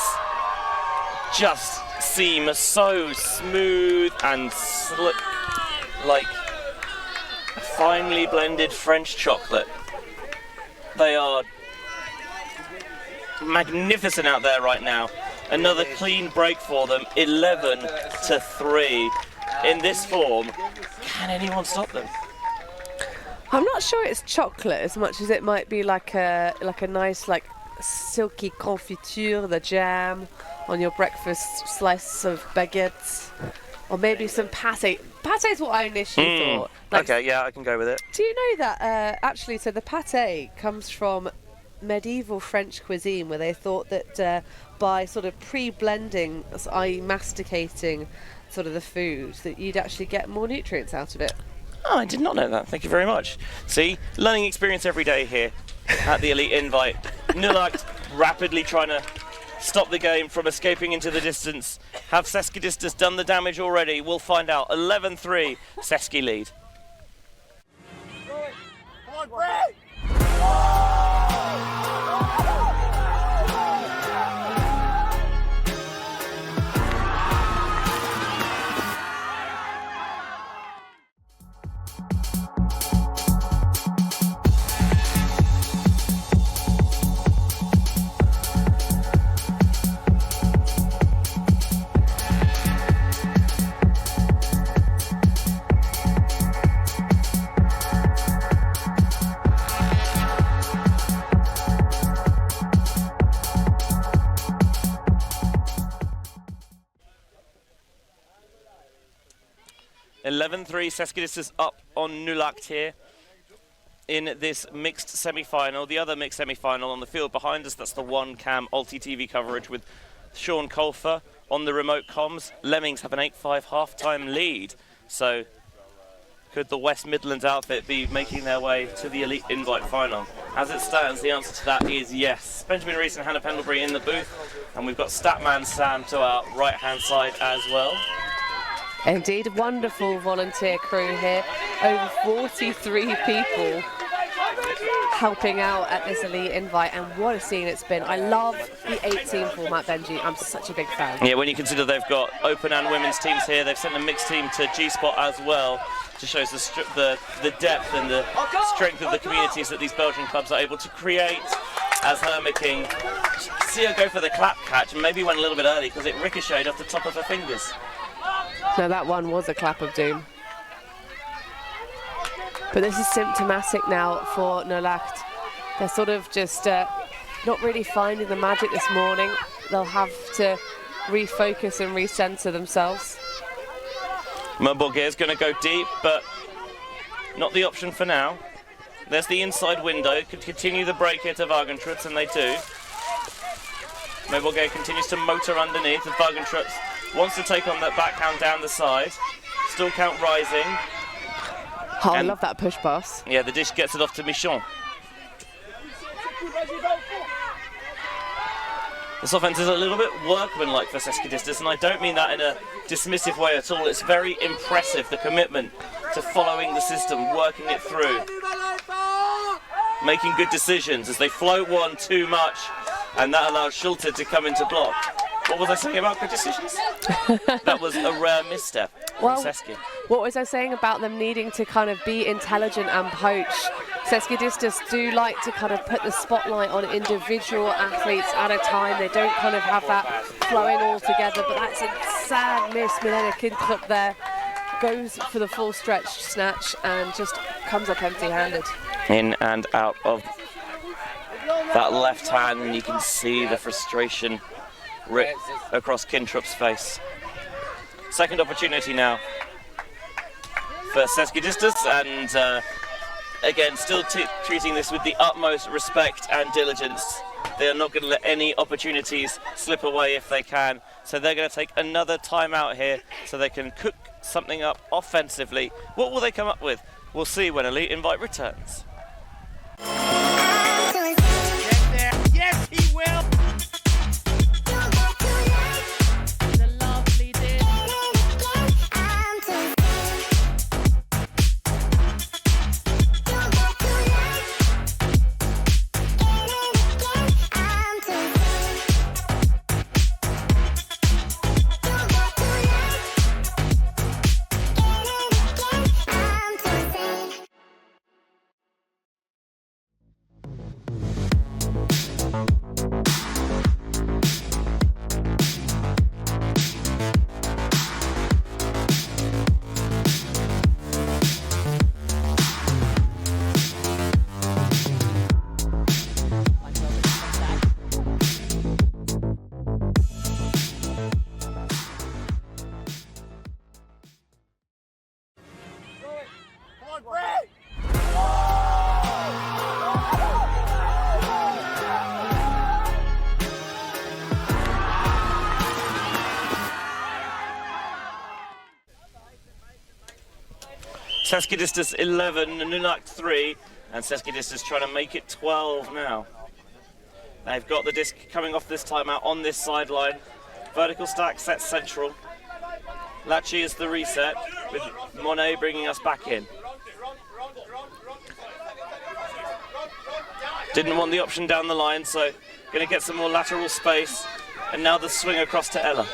just seem so smooth and slick, like finely blended French chocolate. They are magnificent out there right now. Another clean break for them, 11-3. In this form, can anyone stop them? I'm not sure it's chocolate as much as it might be like a nice like silky confiture, the jam on your breakfast, slice of baguettes, or maybe some pâté. Pâté is what I initially thought. Like, Okay, yeah, I can go with it. do you know that actually? So the pâté comes from medieval French cuisine, where they thought that by sort of pre-blending, i.e. masticating sort of the food, that you'd actually get more nutrients out of it. Oh, I did not know that. Thank you very much. See, learning experience every day here at the Elite Invite. Nullacht rapidly trying to stop the game from escaping into the distance. Have Sesquidistus done the damage already? We'll find out. 11-3, Sesqui lead. Come on, Brad! 11-3, Sesquidistus up on Nullacht here in this mixed semi-final. The other mixed semi-final on the field behind us, that's the one-cam Ulti-TV coverage with Sean Colfer on the remote comms. Lemmings have an 8-5 half-time lead. So could the West Midlands outfit be making their way to the Elite Invite final? As it stands, the answer to that is yes. Benjamin Rees and Hannah Pendlebury in the booth, and we've got Statman Sam to our right-hand side as well. Indeed, wonderful volunteer crew here. Over 43 people helping out at this Elite Invite, and what a scene it's been. I love the 8-team format, Benji. I'm such a big fan. Yeah, when you consider they've got open and women's teams here, they've sent a mixed team to G-Spot as well, to show us the depth and the strength of the communities that these Belgian clubs are able to create. As Herma King, see her go for the clap catch, and maybe went a little bit early because it ricocheted off the top of her fingers. No, that one was a clap of doom. But this is symptomatic now for Nullacht. They're sort of just not really finding the magic this morning. They'll have to refocus and recenter themselves. Maboguet is going to go deep, but not the option for now. There's the inside window. Could continue the break here to Wagentrutz, and they do. Maboguet continues to motor underneath, and Wagentrutz wants to take on that backhand down the side. Still count rising. Oh, I love that push pass. Yeah, the dish gets it off to Michon. This offense is a little bit workmanlike for Sesquidistus, and I don't mean that in a dismissive way at all. It's very impressive, the commitment to following the system, working it through, making good decisions as they float one too much, and that allows Schulte to come into block. What was I saying about good decisions? That was a rare misstep from Sesqui. What was I saying about them needing to kind of be intelligent and poach? Sesquidistus do like to kind of put the spotlight on individual athletes at a time. They don't kind of have that flowing all together, but that's a sad miss. Milena Kintrup there goes for the full stretch snatch and just comes up empty-handed. In and out of that left hand, and you can see the frustration rip across Kintrup's face. Second opportunity now for Sesquidistus, and again, still treating this with the utmost respect and diligence. They are not going to let any opportunities slip away if they can, so they're going to take another timeout here so they can cook something up offensively. What will they come up with? We'll see when Elite Invite returns. Get there. Yes, he will. The lovely did. Sesquidistus 11, Nullacht 3, and Sesquidistus trying to make it 12 now. They've got the disc coming off this time out on this sideline. Vertical stack set central. Lachi is the reset, with Monet bringing us back in. Didn't want the option down the line, so going to get some more lateral space. And now the swing across to Ella.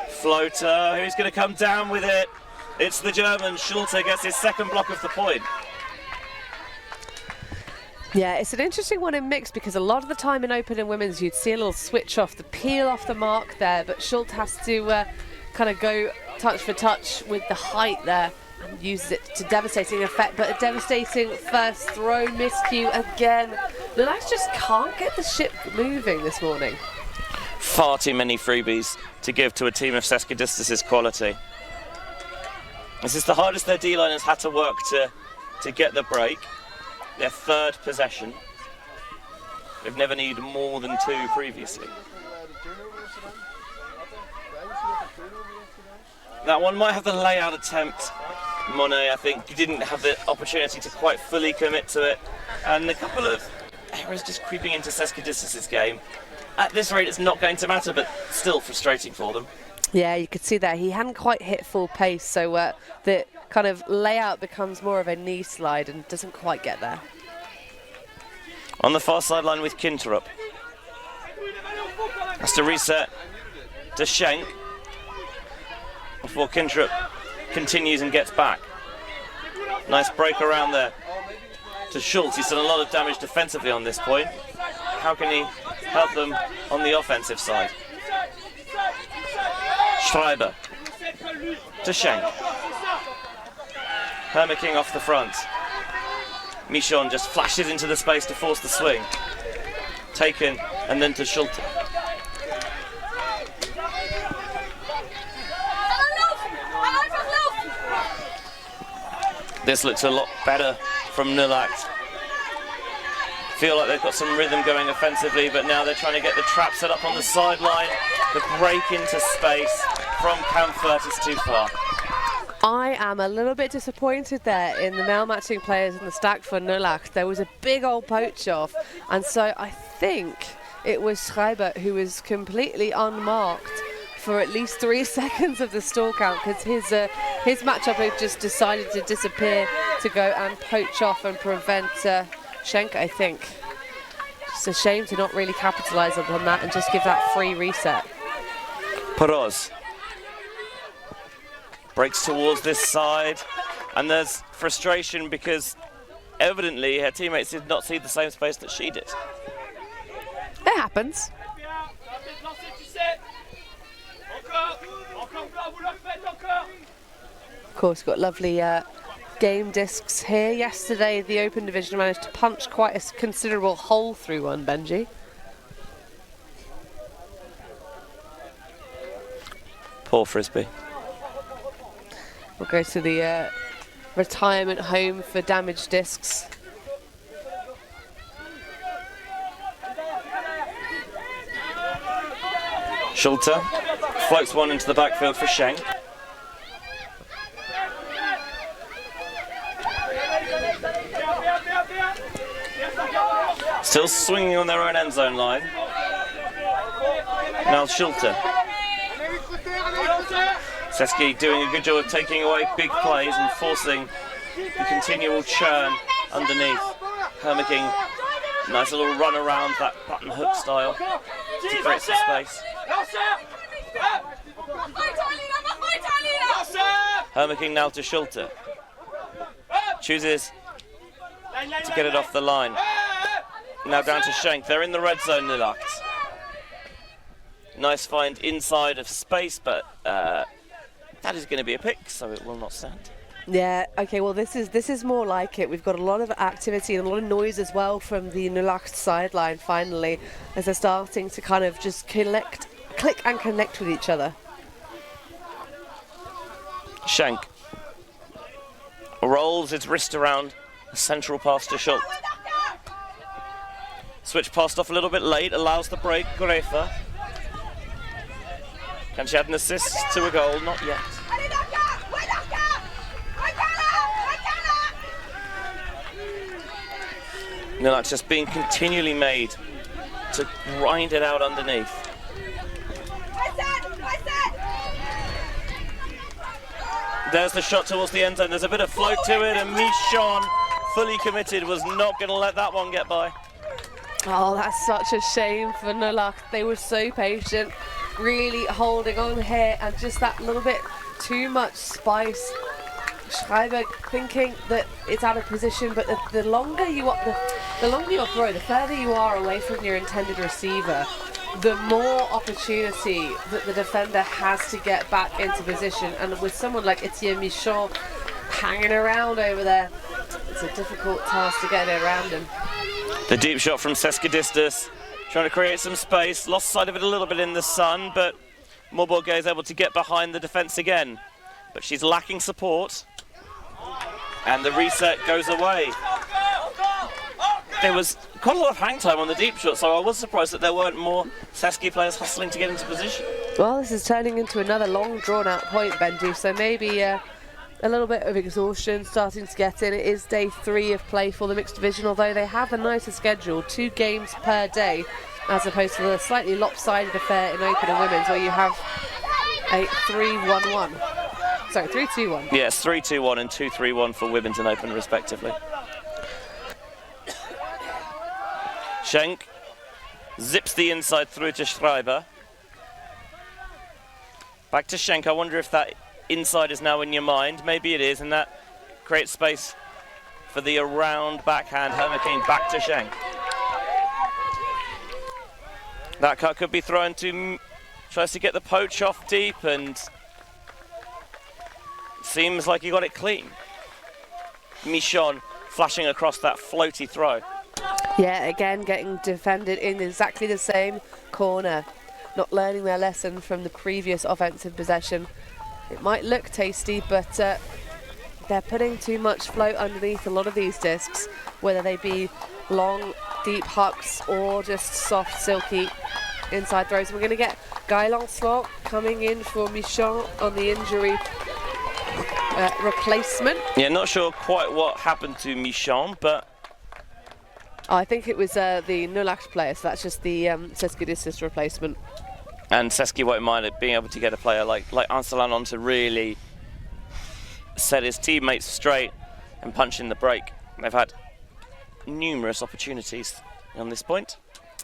Floater, who's going to come down with it? It's the German. Schulte gets his second block of the point. Yeah, it's an interesting one in mixed because a lot of the time in open and women's you'd see a little switch off, the peel off the mark there, but Schulte has to kind of go touch for touch with the height there and uses it to devastating effect, but a devastating first throw miscue again. Nullacht just can't get the ship moving this morning. Far too many freebies to give to a team of Sesquidistus' quality. This is the hardest their D-line has had to work to get the break. Their third possession. They've never needed more than 2 previously. That one might have the layout attempt. Monet, I think, didn't have the opportunity to quite fully commit to it. And a couple of errors just creeping into Sesquidistus' game. At this rate, it's not going to matter, but still frustrating for them. Yeah, you could see that he hadn't quite hit full pace, so the kind of layout becomes more of a knee slide and doesn't quite get there. On the far sideline with Kinterup. Has to reset to Schenk before Kinterup continues and gets back. Nice break around there to Schultz. He's done a lot of damage defensively on this point. How can he help them on the offensive side? Schreiber to Schenk. Hermiking off the front. Michon just flashes into the space to force the swing. Taken, and then to Schulte. This looks a lot better from Nullacht. Feel like they've got some rhythm going offensively, but now they're trying to get the trap set up on the sideline. The break into space from Kampfert is too far. I am a little bit disappointed there in the male matching players in the stack for Nullacht. There was a big old poach off, and so I think it was Schreiber who was completely unmarked for at least 3 seconds of the stall count, because his matchup had just decided to disappear to go and poach off and prevent Schenk, I think. It's a shame to not really capitalise on that and just give that free reset. Peroz breaks towards this side, and there's frustration because evidently her teammates did not see the same space that she did. It happens. Of course, got lovely game discs here. Yesterday, the Open Division managed to punch quite a considerable hole through one, Benji. Poor Frisbee. We'll go to the retirement home for damaged discs. Schulte floats one into the backfield for Schenk. Still swinging on their own end zone line. Now Schulte. Seski doing a good job of taking away big plays and forcing the continual churn underneath. Hermiking, nice little run around that button hook style to create some space. Hermiking now to Schulte. Chooses to get it off the line. Now down to Schenk. They're in the red zone, Nullacht. Nice find inside of space, but that is going to be a pick, so it will not stand. Yeah, okay, well this is more like it. We've got a lot of activity and a lot of noise as well from the Nullacht sideline finally, as they're starting to kind of just click and connect with each other. Schenk rolls its wrist around a central pass to Schultz. Switch passed off a little bit late, allows the break, Grefa. Can she add an assist to a goal? Not yet. Nullacht just being continually made to grind it out underneath. There's the shot towards the end zone. There's a bit of float to it, and Michon, fully committed, was not going to let that one get by. Oh, that's such a shame for Nullacht. They were so patient, really holding on here, and just that little bit too much spice. Schreiber thinking that it's out of position, but the longer you throw, the further you are away from your intended receiver, the more opportunity that the defender has to get back into position. And with someone like Etienne Michon hanging around over there, it's a difficult task to get around him. The deep shot from Sesquidistus, trying to create some space, lost sight of it a little bit in the sun, but Mourbourguet is able to get behind the defence again. But she's lacking support, and the reset goes away. There was quite a lot of hang time on the deep shot, so I was surprised that there weren't more Sesqui players hustling to get into position. Well, this is turning into another long drawn-out point, Benji, so maybe a little bit of exhaustion starting to get in. It is day 3 of play for the mixed division, although they have a nicer schedule, 2 games per day, as opposed to the slightly lopsided affair in open and women's, where you have a 3-1-1. Sorry, 3-2-1. Yes, 3-2-1 and 2-3-1 for women's and open, respectively. Schenk zips the inside through to Schreiber. Back to Schenk. I wonder if that inside is now in your mind. Maybe it is, and that creates space for the around backhand. Hermikine back to Schenk. That cut could be thrown to, tries to get the poach off deep, and seems like he got it clean. Michon flashing across that floaty throw. Yeah, again getting defended in exactly the same corner. Not learning their lesson from the previous offensive possession. It might look tasty, but they're putting too much float underneath a lot of these discs, whether they be long, deep hucks or just soft, silky inside throws. We're going to get Guy Lancelot coming in for Michon on the injury replacement. Yeah, not sure quite what happened to Michon, but I think it was the Nullacht player, so that's just the Sesquidistus replacement. And Sesqui won't mind it being able to get a player like Ancelan on to really set his teammates straight and punch in the break. They've had numerous opportunities on this point.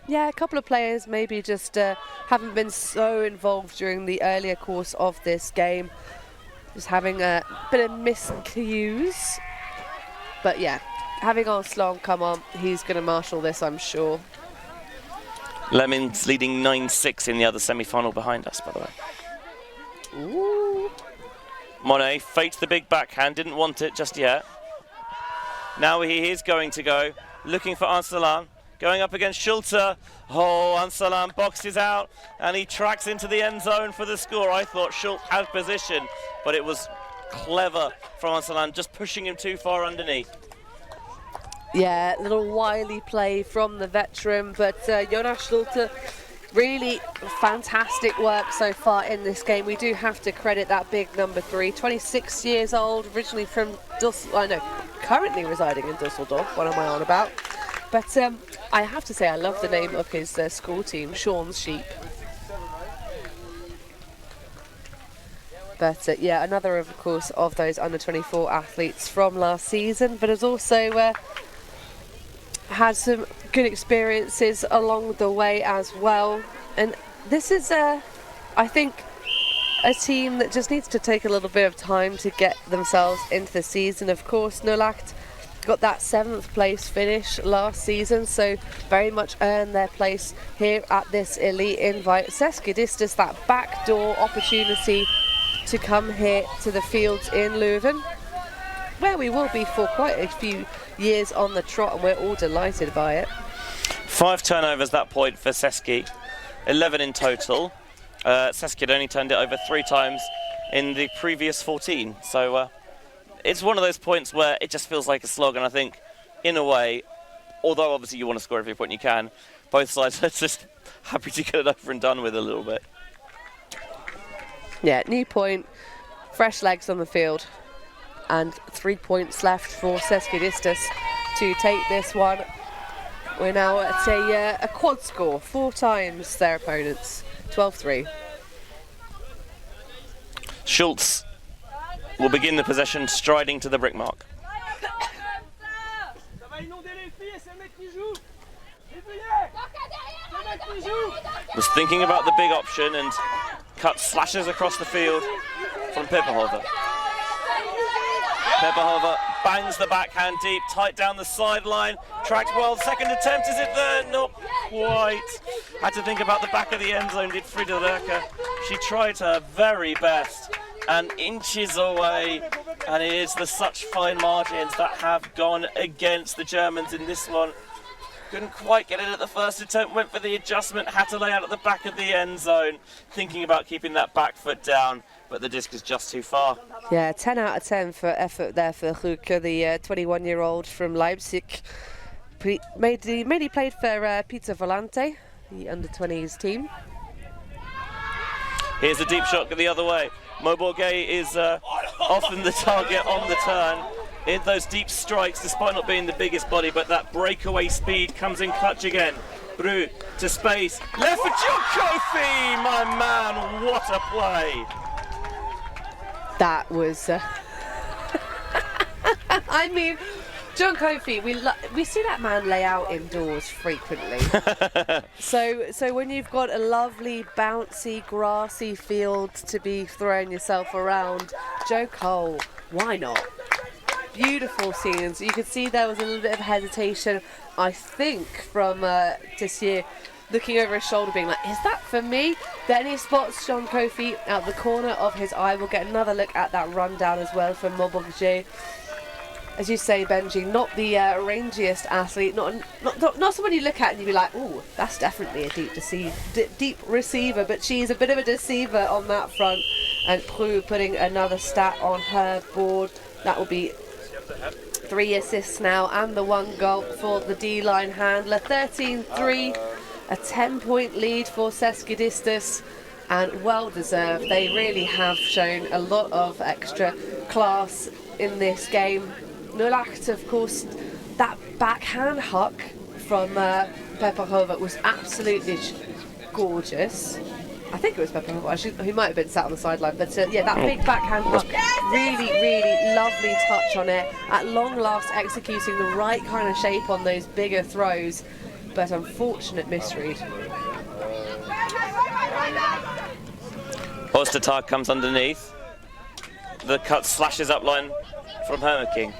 Yeah, a couple of players maybe just haven't been so involved during the earlier course of this game. Just having a bit of miscues. But yeah, having Ancelan come on, he's going to marshal this, I'm sure. Lemon's leading 9-6 in the other semi-final behind us, by the way. Ooh. Monet faked the big backhand, didn't want it just yet. Now he is going to go, looking for Ancelan, going up against Schulte. Oh, Ancelan boxes out, and he tracks into the end zone for the score. I thought Schulte had position, but it was clever from Ancelan, just pushing him too far underneath. Yeah, little wily play from the veteran, but Jonas Schulte, really fantastic work so far in this game. We do have to credit that big number 3, 26 years old, originally from currently residing in Dusseldorf. What am I on about? But I have to say, I love the name of his school team, Sean's Sheep. But yeah, another, of course, of those under-24 athletes from last season, but has also had some good experiences along the way as well. And this is, I think, a team that just needs to take a little bit of time to get themselves into the season. Of course, Nullacht got that 7th place finish last season, so very much earned their place here at this elite invite. Sesquidistus, that backdoor opportunity to come here to the fields in Leuven, where we will be for quite a few years on the trot, and we're all delighted by it. 5 turnovers that point for Sesqui, 11 in total. Sesqui had only turned it over 3 times in the previous 14, so it's one of those points where it just feels like a slog, and I think, in a way, although obviously you want to score every point you can, both sides are just happy to get it over and done with a little bit. Yeah, new point, fresh legs on the field, and 3 points left for Sesquidistus to take this one We're now at a quad score, 4 times their opponents, 12-3. Schultz will begin the possession striding to the brick mark. Was thinking about the big option and slashes across the field from Pepperhofer. Pepperhofer bangs the backhand deep, tight down the sideline. Tracked well, second attempt, is it there? Not quite. Had to think about the back of the end zone, did Friederike. She tried her very best and inches away, and it is the such fine margins that have gone against the Germans in this one. Couldn't quite get it at the first attempt, went for the adjustment, had to lay out at the back of the end zone, thinking about keeping that back foot down, but the disc is just too far. Yeah, 10 out of 10 for effort there for Ruke, the 21-year-old from Leipzig. Mainly played for Pizza Volante, the under-20s team. Here's a deep shot the other way. Moborgay is often the target on the turn. In those deep strikes, despite not being the biggest body, but that breakaway speed comes in clutch again. Bru to space, left for John Kofi! My man, what a play! That was... I mean, John Kofi, we see that man lay out indoors frequently. So when you've got a lovely, bouncy, grassy field to be throwing yourself around, Joe Cole, why not? Beautiful scenes. You could see there was a little bit of hesitation, I think, from Tessier, looking over his shoulder being like, is that for me? Then he spots Jean Kofi out the corner of his eye. We'll get another look at that rundown as well from Moborgay. As you say, Benji, not the rangiest athlete, not someone you look at and you'd be like, oh, that's definitely a deep receiver, but she's a bit of a deceiver on that front. And Prue putting another stat on her board. That will be 3 assists now and the 1 goal for the D-line handler. 13-3, a 10-point lead for Sesquidistus, and well deserved. They really have shown a lot of extra class in this game. Nullacht, of course, that backhand huck from Pepperhofer was absolutely gorgeous. I think it was Pepperhofer, he might have been sat on the sideline, but yeah, that big backhand hook, really, really lovely touch on it. At long last, executing the right kind of shape on those bigger throws, but unfortunate misread. Ostertag comes underneath. The cut slashes up line from Hermeking.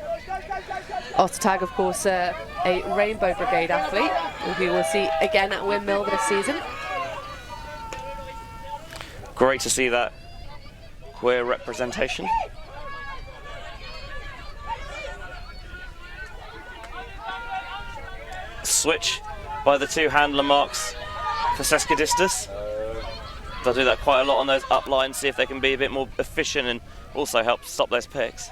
Ostertag, of course, a Rainbow Brigade athlete, who we will see again at Windmill this season. Great to see that queer representation. Switch by the 2 handler marks for Sesquidistus. They'll do that quite a lot on those up lines, see if they can be a bit more efficient and also help stop those picks.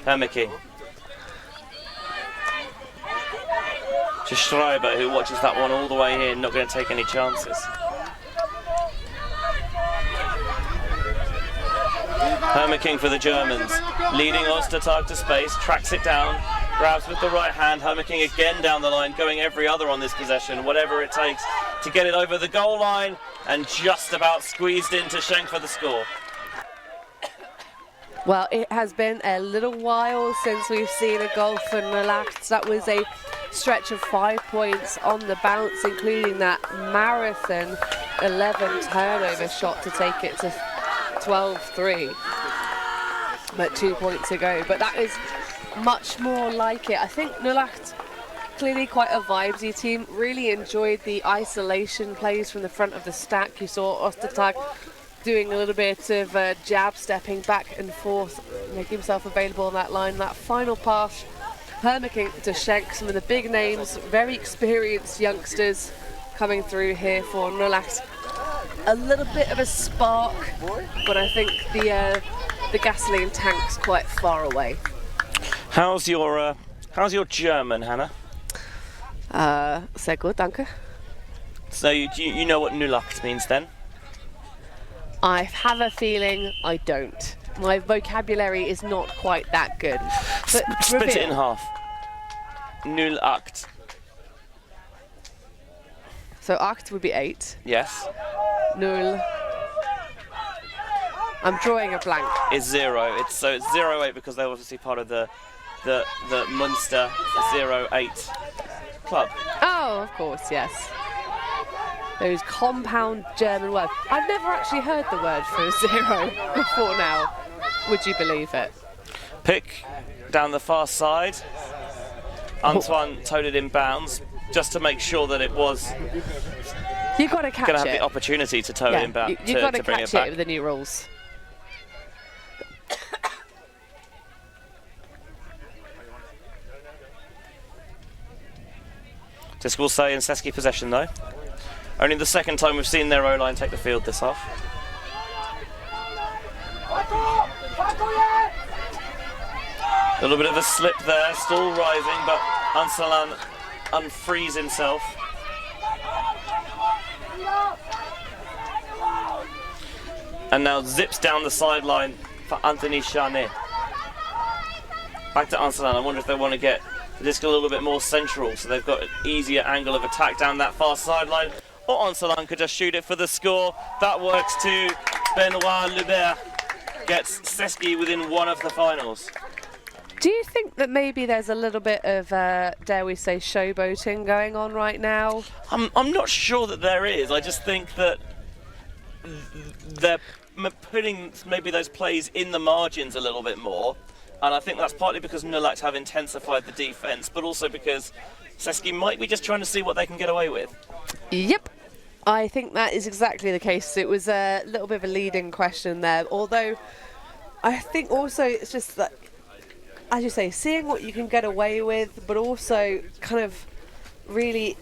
Hermeking. To Schreiber, who watches that one all the way in, not going to take any chances. Hermeking for the Germans, leading Ostertag to space, tracks it down, grabs with the right hand. Hermeking again down the line, going every other on this possession, whatever it takes to get it over the goal line, and just about squeezed into Schenk for the score. Well, it has been a little while since we've seen a goal for Nullacht. That was a stretch of 5 points on the bounce, including that marathon 11 turnover shot to take it to 12-3. But 2 points to go. But that is much more like it. I think Nullacht, clearly quite a vibesy team, really enjoyed the isolation plays from the front of the stack. You saw Ostertag doing a little bit of jab stepping back and forth, making himself available on that line. That final pass, Hermeking to Schenk, some of the big names, very experienced youngsters coming through here for Nullacht. A little bit of a spark, but I think the gasoline tank's quite far away. How's your German, Hannah? Sehr gut, danke. So you know what Nullacht means then? I have a feeling I don't. My vocabulary is not quite that good. But Split it in half. Nullacht. So Acht would be 8. Yes. Null. I'm drawing a blank. Is 0. It's 0-8 because they're obviously part of the Munster 0-8 club. Oh, of course, yes. Those compound German words. I've never actually heard the word for 0 before now. Would you believe it? Pick down the far side. Antoine towed it in bounds just to make sure that it was You've got to catch going to have it. the opportunity to tow it in bounds. You've got to bring catch it back. it with the new rules. Disc will stay in Seski possession though. Only the second time we've seen their O-line take the field this half. A little bit of a slip there, still rising, but Ansalan unfrees himself. And now zips down the sideline for Anthony Charnet. Back to Ansalan. I wonder if they want to get the disc a little bit more central, so they've got an easier angle of attack down that far sideline. Or Ansalan could just shoot it for the score. That works too. Benoit Lubert gets Seski within one of the finals. Do you think that maybe there's a little bit of, dare we say, showboating going on right now? I'm not sure that there is. I just think that they're putting maybe those plays in the margins a little bit more. And I think that's partly because Nullacht have intensified the defence, but also because Seski might be just trying to see what they can get away with. Yep. I think that is exactly the case. It was a little bit of a leading question there, although I think also it's just that, as you say, seeing what you can get away with, but also kind of really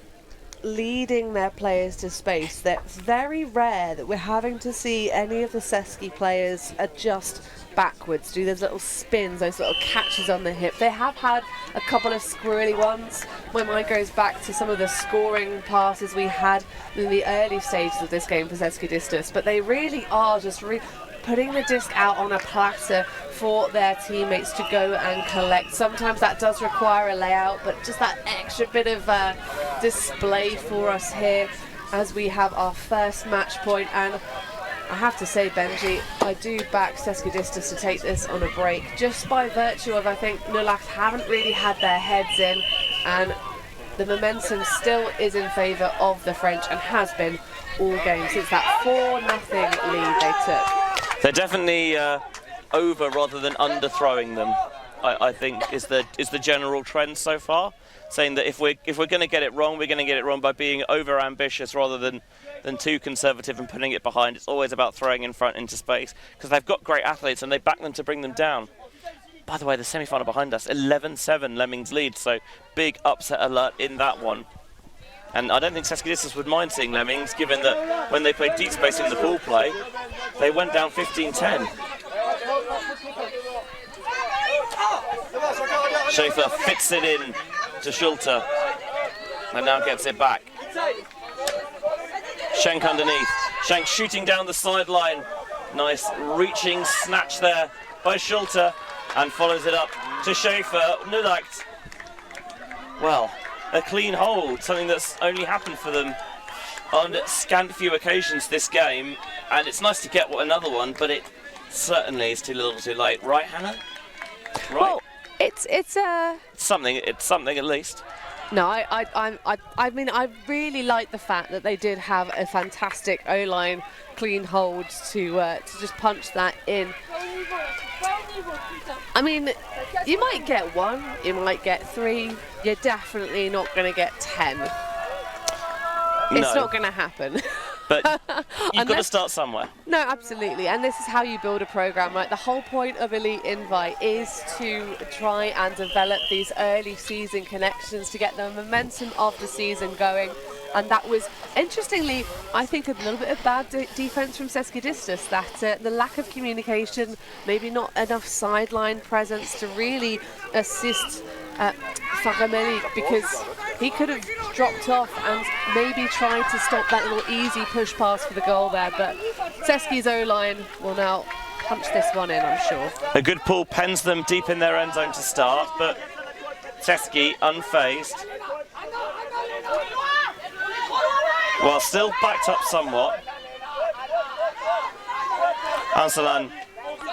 leading their players to space. That's very rare that we're having to see any of the Seski players adjust backwards, do those little spins, those little catches on the hip. They have had a couple of squirrely ones. My mind goes back to some of the scoring passes we had in the early stages of this game for Sesquidistus, but they really are just putting the disc out on a platter for their teammates to go and collect. Sometimes that does require a layout, but just that extra bit of display for us here as we have our first match point. And I have to say, Benji, I do back Sesquidistus to take this on a break, just by virtue of, I think, Nullacht haven't really had their heads in, and the momentum still is in favour of the French and has been all game since that 4-0 lead they took. They're definitely over rather than underthrowing them, I think is the general trend so far. Saying that if we're going to get it wrong, we're going to get it wrong by being over ambitious rather than too conservative and putting it behind. It's always about throwing in front into space because they've got great athletes and they back them to bring them down. By the way, the semi-final behind us, 11-7 Lemmings lead, so big upset alert in that one. And I don't think Sesquidistus would mind seeing Lemmings, given that when they played deep space in the pool play, they went down 15-10. Schaefer fits it in to Schulte and now gets it back. Schenk underneath. Schenk shooting down the sideline. Nice reaching snatch there by Schulte and follows it up to Schaefer. Nullacht. Well, a clean hold, something that's only happened for them on scant few occasions this game, and it's nice to get another one, but it certainly is too little too late. Right, Hannah? Right. Well, it's something at least. No, I mean, I really like the fact that they did have a fantastic O-line clean hold to just punch that in. I mean, you might get 1, you might get 3, you're definitely not going to get 10. It's not going to happen. But you've got to start somewhere. No, absolutely. And this is how you build a program, right? The whole point of Elite Invite is to try and develop these early season connections to get the momentum of the season going. And that was, interestingly, I think a little bit of bad defence from Sesquidistus, that the lack of communication, maybe not enough sideline presence to really assist Faramelik, because he could have dropped off and maybe tried to stop that little easy push pass for the goal there, but Seski's O-line will now punch this one in, I'm sure. A good pull pens them deep in their end zone to start, but Seski unfazed. Well, still backed up somewhat. Ansalan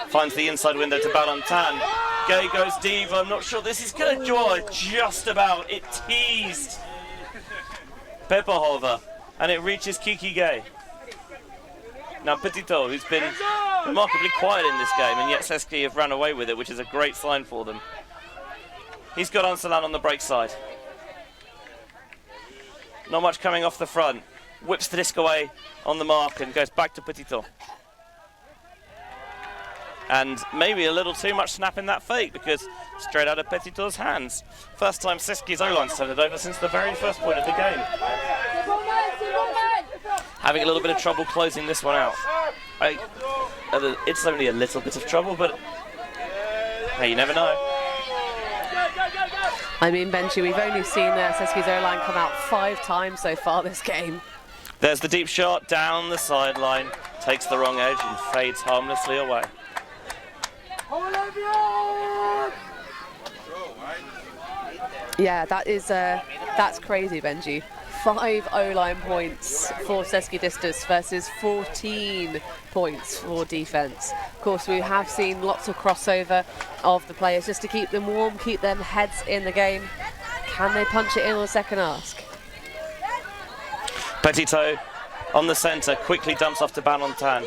finds the inside window to Balantan. Gay goes deep. I'm not sure this is going to draw just about. It teased Pepperhover and it reaches Kiki Gay. Now Petito, who's been remarkably quiet in this game, and yet Sesqui have ran away with it, which is a great sign for them. He's got Ansalan on the break side. Not much coming off the front. Whips the disc away on the mark and goes back to Petito. And maybe a little too much snap in that fake, because straight out of Petito's hands. First time Sesqui's O-line's turned it over since the very first point of the game. Having a little bit of trouble closing this one out. It's only a little bit of trouble, but hey, you never know. I mean, Benji, we've only seen Sesqui's O-line come out 5 times so far this game. There's the deep shot down the sideline, takes the wrong edge and fades harmlessly away. Yeah, that's crazy, Benji. 5 O-line points for Sesquidistus versus 14 points for defense. Of course, we have seen lots of crossover of the players just to keep them warm, keep them heads in the game. Can they punch it in on the second ask? Petito on the centre, quickly dumps off to Balantan.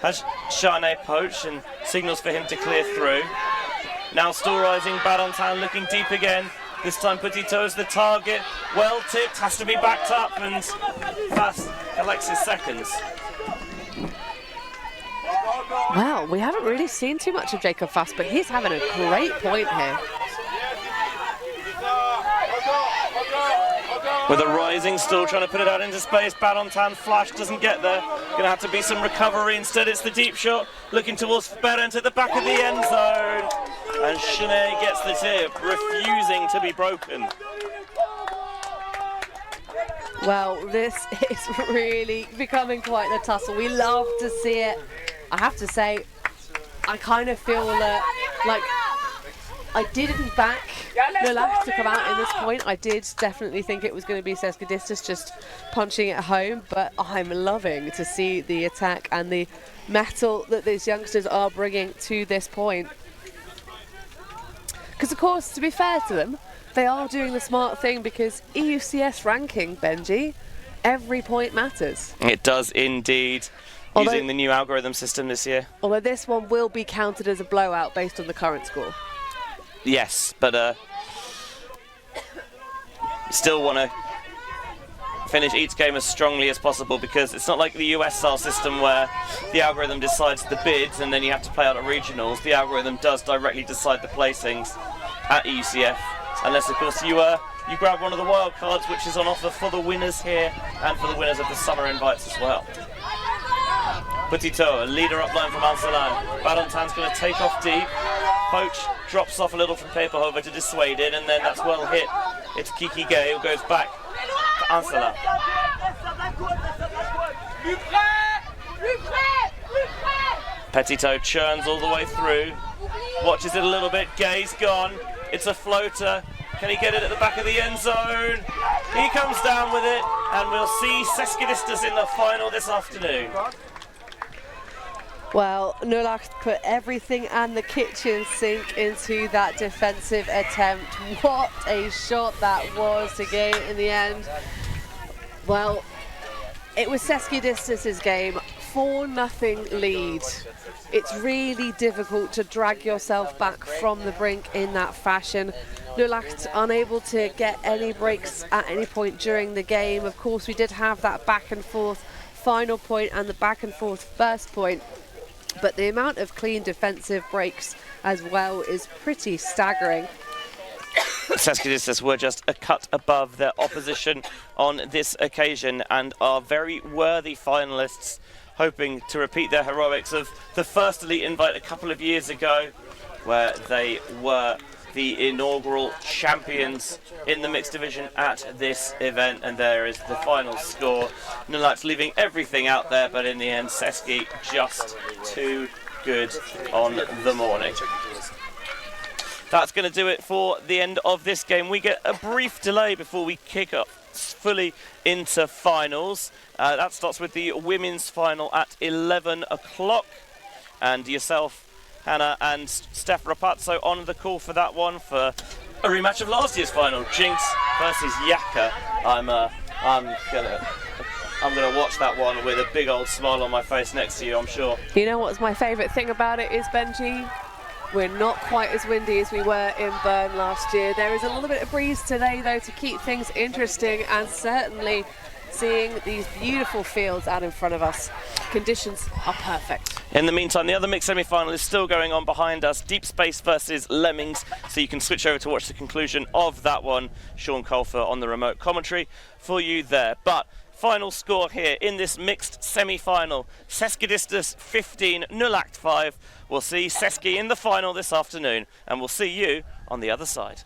Has Shane poached and signals for him to clear through. Now still rising, Balantan looking deep again. This time Petito is the target. Well tipped, has to be backed up, and Fast collects his seconds. Wow, we haven't really seen too much of Jacob Fast, but he's having a great point here. With a rising, still trying to put it out into space. Balantan flash doesn't get there. Gonna have to be some recovery. Instead, it's the deep shot. Looking towards Berent at the back of the end zone. And Shanae gets the tip, refusing to be broken. Well, this is really becoming quite the tussle. We love to see it. I have to say, I kind of feel like I didn't back Nullacht to come out in this point. I did definitely think it was going to be Sesquidistus just punching it home, but I'm loving to see the attack and the mettle that these youngsters are bringing to this point. Because, of course, to be fair to them, they are doing the smart thing, because EUCS ranking, Benji, every point matters. It does indeed. Using the new algorithm system this year. Although this one will be counted as a blowout based on the current score. Yes, but still want to finish each game as strongly as possible, because it's not like the US style system where the algorithm decides the bids and then you have to play out at regionals. The algorithm does directly decide the placings at EUCF, unless of course you grab one of the wild cards, which is on offer for the winners here and for the winners of the summer invites as well. Petito, a leader up line from Ansalan. Balantan's going to take off deep. Poach drops off a little from Paperhover to dissuade it, and then that's well hit. It's Kiki Gay who goes back to Ansalan. Petito churns all the way through. Watches it a little bit. Gay's gone. It's a floater. Can he get it at the back of the end zone? He comes down with it, and we'll see Sesquidistus in the final this afternoon. Well, Nullacht put everything and the kitchen sink into that defensive attempt. What a shot that was to gain in the end. Well, it was Sesquidistus' game, 4-0 lead. It's really difficult to drag yourself back from the brink in that fashion. Nullacht unable to get any breaks at any point during the game. Of course, we did have that back and forth final point and the back and forth first point. But the amount of clean defensive breaks as well is pretty staggering. Sesquidistus were just a cut above their opposition on this occasion and are very worthy finalists, hoping to repeat their heroics of the first elite invite a couple of years ago, where they were the inaugural champions in the mixed division at this event. And there is the final score. Nullacht leaving everything out there, but in the end Sesqui just too good on the morning. That's going to do it for the end of this game. We get a brief delay before we kick off fully into finals. That starts with the women's final at 11 o'clock. And yourself, Hannah, and Steph Rapazzo on the call for that one for a rematch of last year's final, Jinx versus Yaka. I'm gonna watch that one with a big old smile on my face next to you, I'm sure. You know what's my favourite thing about it is, Benji? We're not quite as windy as we were in Bern last year. There is a little bit of breeze today, though, to keep things interesting, and certainly seeing these beautiful fields out in front of us. Conditions are perfect. In the meantime, the other mixed semi-final is still going on behind us, Deep Space versus Lemmings, so you can switch over to watch the conclusion of that one. Sean Colfer on the remote commentary for you there. But final score here in this mixed semi-final, Sesquidistus 15, Nullacht 5. We'll see Seski in the final this afternoon, and we'll see you on the other side.